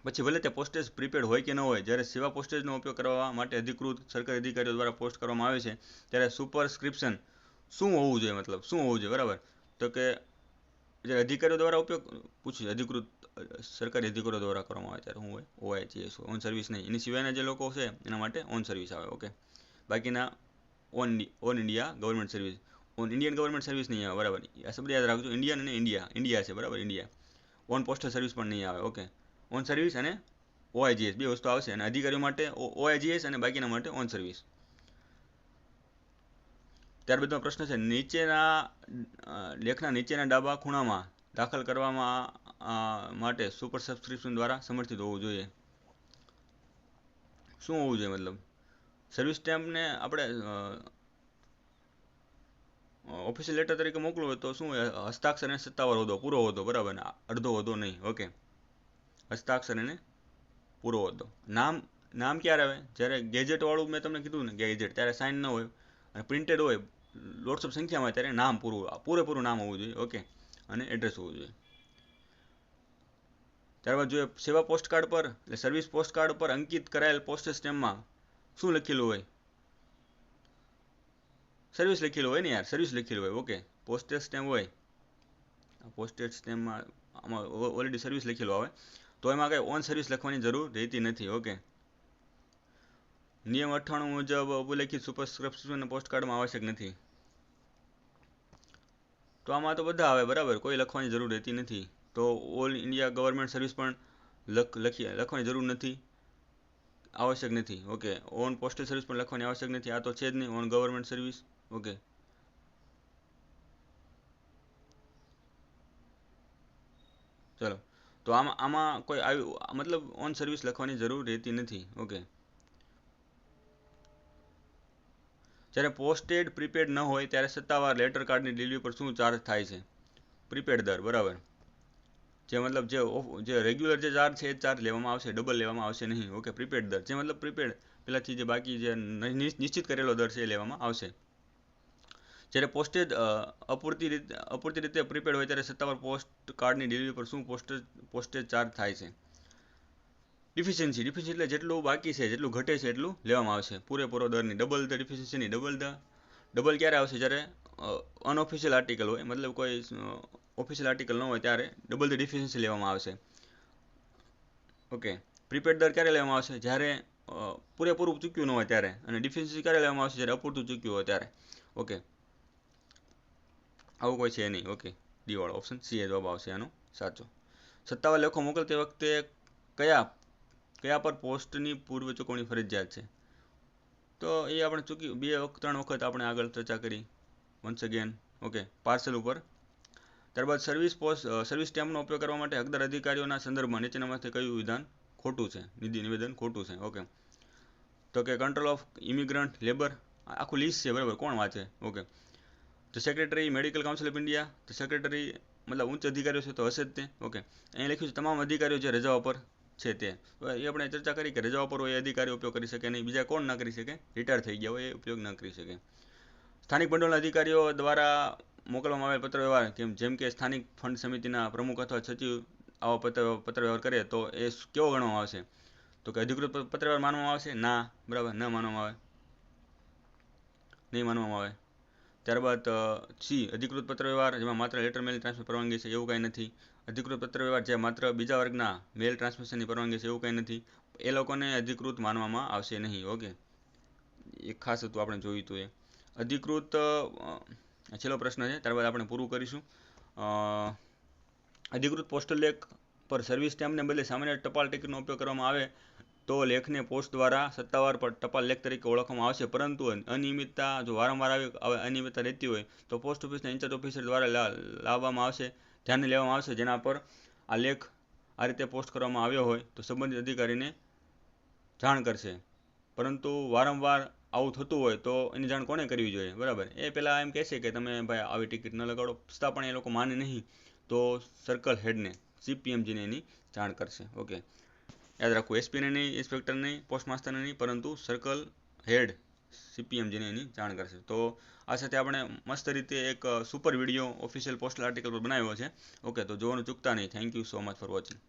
પછી ભલે તે પોસ્ટેજ પ્રીપેડ હોય કે ન હોય, જ્યારે સેવા પોસ્ટેજનો ઉપયોગ કરવા માટે અધિકૃત સરકારી અધિકારીઓ દ્વારા પોસ્ટ કરવામાં આવે છે ત્યારે સુપરસ્ક્રિપ્શન શું હોવું જોઈએ? મતલબ શું હોવું જોઈએ? બરાબર. તો કે જે અધિકારીઓ દ્વારા ઉપયોગ પૂછ્યું, અધિકૃત સરકારી અધિકારીઓ દ્વારા કરવામાં આવે ત્યારે શું હોય? OIGS હોય, ઓન સર્વિસ નહીં. એની સિવાયના જે લોકો છે એના માટે ઓન સર્વિસ આવે. ઓકે, બાકીના on India government service, on Indian government service નહીં આવે, બરાબર. આ શબ્દ યાદ રાખજો. ઇન્ડિયન અને ઇન્ડિયા છે, બરાબર. ઇન્ડિયા ઓન પોસ્ટલ સર્વિસ પણ નહીં આવે. ઓકે, ઓન સર્વિસ અને OIGS બે વસ્તુ આવશે, અને અધિકારીઓ માટે OIGS અને બાકીના માટે ઓન સર્વિસ. ત્યારબાદનો પ્રશ્ન છે, લેખના નીચેના ડાબા ખૂણામાં દાખલ કરવામાં માટે સુપર સબસ્ક્રિપ્શન દ્વારા સમર્થિત હોવું જોઈએ. શું હોવું જોઈએ? મતલબ સર્વિસ સ્ટેમ્પને આપણે ઓફિશિયલ લેટર તરીકે મોકલવું હોય તો શું હોય? હસ્તાક્ષર અને સત્તાવાર હોદ્દો, પૂરો હોદ્દો, બરાબર, અડધો હોદ્દો નહીં. ઓકે, હસ્તાક્ષર અને પૂરો હોદ્દો. નામ ક્યારે આવે? જ્યારે ગેજેટ વાળું મેં તમને કીધું ને, ગેજેટ, ત્યારે સાઇન ન હોય અને પ્રિન્ટેડ હોય લોટ્સ ઓફ સંખ્યામાં હોય ત્યારે નામ પૂરેપૂરું નામ હોવું જોઈએ. ઓકે, અને એડ્રેસ હોવું જોઈએ. ત્યારબાદ જોઈએ સેવા પોસ્ટકાર્ડ પર, એટલે સર્વિસ પોસ્ટકાર્ડ પર અંકિત કરાયેલ પોસ્ટેજ સ્ટેમ્પમાં શું લખેલું હોય? સર્વિસ લખેલું હોય ને યાર, સર્વિસ લખેલું હોય. ઓકે, પોસ્ટેજ સ્ટેમ્પ હોય, પોસ્ટેજ સ્ટેમ્પમાં આમાં ઓલરેડી સર્વિસ લખેલું આવે તો એમાં કંઈ ઓન સર્વિસ લખવાની જરૂર રહેતી નથી. ઓકે, નિયમ 98 મુજબ ઉલ્લેખિત સુપરસ્ક્રિપ્શન પોસ્ટકાર્ડમાં આવશ્યક નથી. તો આમાં તો બધા આવે, બરાબર, કોઈ લખવાની જરૂર રહેતી નથી. તો ઓલ ઇન્ડિયા ગવર્મેન્ટ સર્વિસ પણ લખવાની જરૂર નથી, આવશ્યક નથી. ઓકે, ઓન પોસ્ટલ સર્વિસ પણ લખવાની આવશ્યક નથી. આ તો છે જ નહીં, ઓન ગવર્મેન્ટ સર્વિસ. ઓકે, ચલો, તો આમાં કોઈ મતલબ ઓન સર્વિસ લખવાની જરૂર રહેતી નથી. ઓકે, જ્યારે પોસ્ટેડ પ્રીપેડ ન હોય ત્યારે સત્તાવાર લેટર કાર્ડની ડિલિવરી પર શું ચાર્જ થાય છે? પ્રીપેડ દર, બરાબર. જે મતલબ જે રેગ્યુલર જે ચાર્જ છે એ ચાર્જ લેવામાં આવશે, ડબલ લેવામાં આવશે નહીં. ઓકે, પ્રીપેડ દર, જે મતલબ પ્રીપેડ પહેલાંથી જે બાકી જે નિશ્ચિત કરેલો દર છે એ લેવામાં આવશે. જ્યારે પોસ્ટેજ અપૂરતી રીતે પ્રીપેડ હોય ત્યારે સત્તાવાર પોસ્ટ કાર્ડની ડિલિવરી પર શું પોસ્ટેજ ચાર્જ થાય છે? ડિફિશિયન્સી એટલે જેટલું બાકી છે, જેટલું ઘટે છે એટલું લેવામાં આવશે, પૂરેપૂરો દરની. ડબલ ધ ડિફિશિયન્સીની ડબલ ક્યારે આવશે? જ્યારે અનઓફિશિયલ આર્ટિકલ હોય, મતલબ કોઈ ઓફિશિયલ આર્ટિકલ ન હોય ત્યારે ડબલ ધ ડિફિશિયન્સી લેવામાં આવશે. ઓકે, પ્રીપેડ દર ક્યારે લેવામાં આવશે? જ્યારે પૂરેપૂરું ચૂક્યું ન હોય ત્યારે. અને ડિફિશિયન્સી ક્યારે લેવામાં આવશે? જ્યારે અપૂરતું ચૂક્યું હોય ત્યારે. ઓકે, આવું કોઈ છે નહીં. ઓકે, ડી વાળો ઓપ્શન સી એ જવાબ આવશે આનો સાચો. સત્તાવાર લેખો મોકલતી વખતે કયા પર પોસ્ટની પૂર્વ ચૂકવણી ફરજિયાત છે? તો એ આપણે 2-3 વખત આપણે આગળ ચર્ચા કરી. Once again. ઓકે, પાર્સલ ઉપર. ત્યારબાદ સર્વિસ સ્ટેમ્પનો ઉપયોગ કરવા માટે હકદાર અધિકારીઓના સંદર્ભમાં નીચેનામાંથી કયું વિધાન ખોટું છે? નિવેદન ખોટું છે. ઓકે, તો કે કંટ્રોલ ઓફ ઇમિગ્રન્ટ લેબર, આખું લિસ્ટ છે, બરાબર, કોણ વાંચે? Okay, the secretary medical council of India, the secretary મતલબ ઉચ્ચ અધિકારીઓ છે તો હશે જ તે. ઓકે, અહીં લખ્યું છે તમામ અધિકારીઓ જે રજાઓ પર છે તે. એ આપણે ચર્ચા કરી કે રજાઓ પર હોય એ અધિકારી ઉપયોગ કરી શકે નહીં, બીજા કોણ ના કરી શકે? રિટાયર થઈ ગયા હોય એ ઉપયોગ ના કરી શકે. સ્થાનિક ભંડોળના અધિકારીઓ દ્વારા મોકલવામાં આવેલ પત્ર વ્યવહાર, જેમ કે સ્થાનિક ફંડ સમિતિના પ્રમુખ અથવા સચિવ આવો પત્ર વ્યવહાર કરે તો એ કેવો ગણવામાં આવશે? તો કે અધિકૃત પત્ર વ્યવહાર માનવામાં આવશે? ના, બરાબર, ન માનવામાં આવે, નહીં માનવામાં આવે. ત્યારબાદ સી, અધિકૃત પત્ર વ્યવહાર જેમાં માત્ર લેટર મેલ ટ્રાન્સફર પરવાનગી છે એવું કાંઈ નથી. અધિકૃત પત્ર વ્યવહાર જે માત્ર બીજા વર્ગના મેલ ટ્રાન્સમિશનની પરવાનગી છે એવું કાંઈ નથી. એ લોકોને અધિકૃત માનવામાં આવશે નહીં. ઓકે, એ ખાસ હતું, આપણે જોયું હતું એ. અધિકૃત છેલ્લો પ્રશ્ન છે, ત્યારબાદ આપણે પૂરું કરીશું. અધિકૃત પોસ્ટલ લેખ પર સર્વિસ સ્ટેમ્પને બદલે સામાન્ય ટપાલ ટિકિટનો ઉપયોગ કરવામાં આવે તો લેખને પોસ્ટ દ્વારા સત્તાવાર પર ટપાલ લેખ તરીકે ઓળખવામાં આવશે. પરંતુ અનિયમિતતા જો વારંવાર અનિયમિતતા રહેતી હોય તો પોસ્ટ ઓફિસના ઇન્ચાર્જ ઓફિસર દ્વારા લાવવામાં આવશે, ધ્યાને લેવામાં આવશે. જેના પર આ લેખ આ રીતે પોસ્ટ કરવામાં આવ્યો હોય તો સંબંધિત અધિકારીને જાણ કરશે. પરંતુ વારંવાર આવું થતું હોય તો એની જાણ કોને કરવી જોઈએ? બરાબર, એ પહેલાં એમ કહેશે કે તમે ભાઈ આવી ટિકિટ ન લગાડો, છતાં પણ એ લોકો માને નહીં તો સર્કલ હેડને CPMGને એની જાણ કરશે. ઓકે, યાદ રાખવું, એસપીને નહીં, ઇન્સ્પેક્ટર નહીં, પોસ્ટ માસ્ટરને નહીં, પરંતુ સર્કલ હેડ CPMGને એની જાણ કરશે. તો આ સાથે આપણે મસ્ત રીતે એક super video official postal article પર બનાવ્યો છે. ઓકે, તો જોવાનું ચૂકતા નહીં. Thank you so much for watching.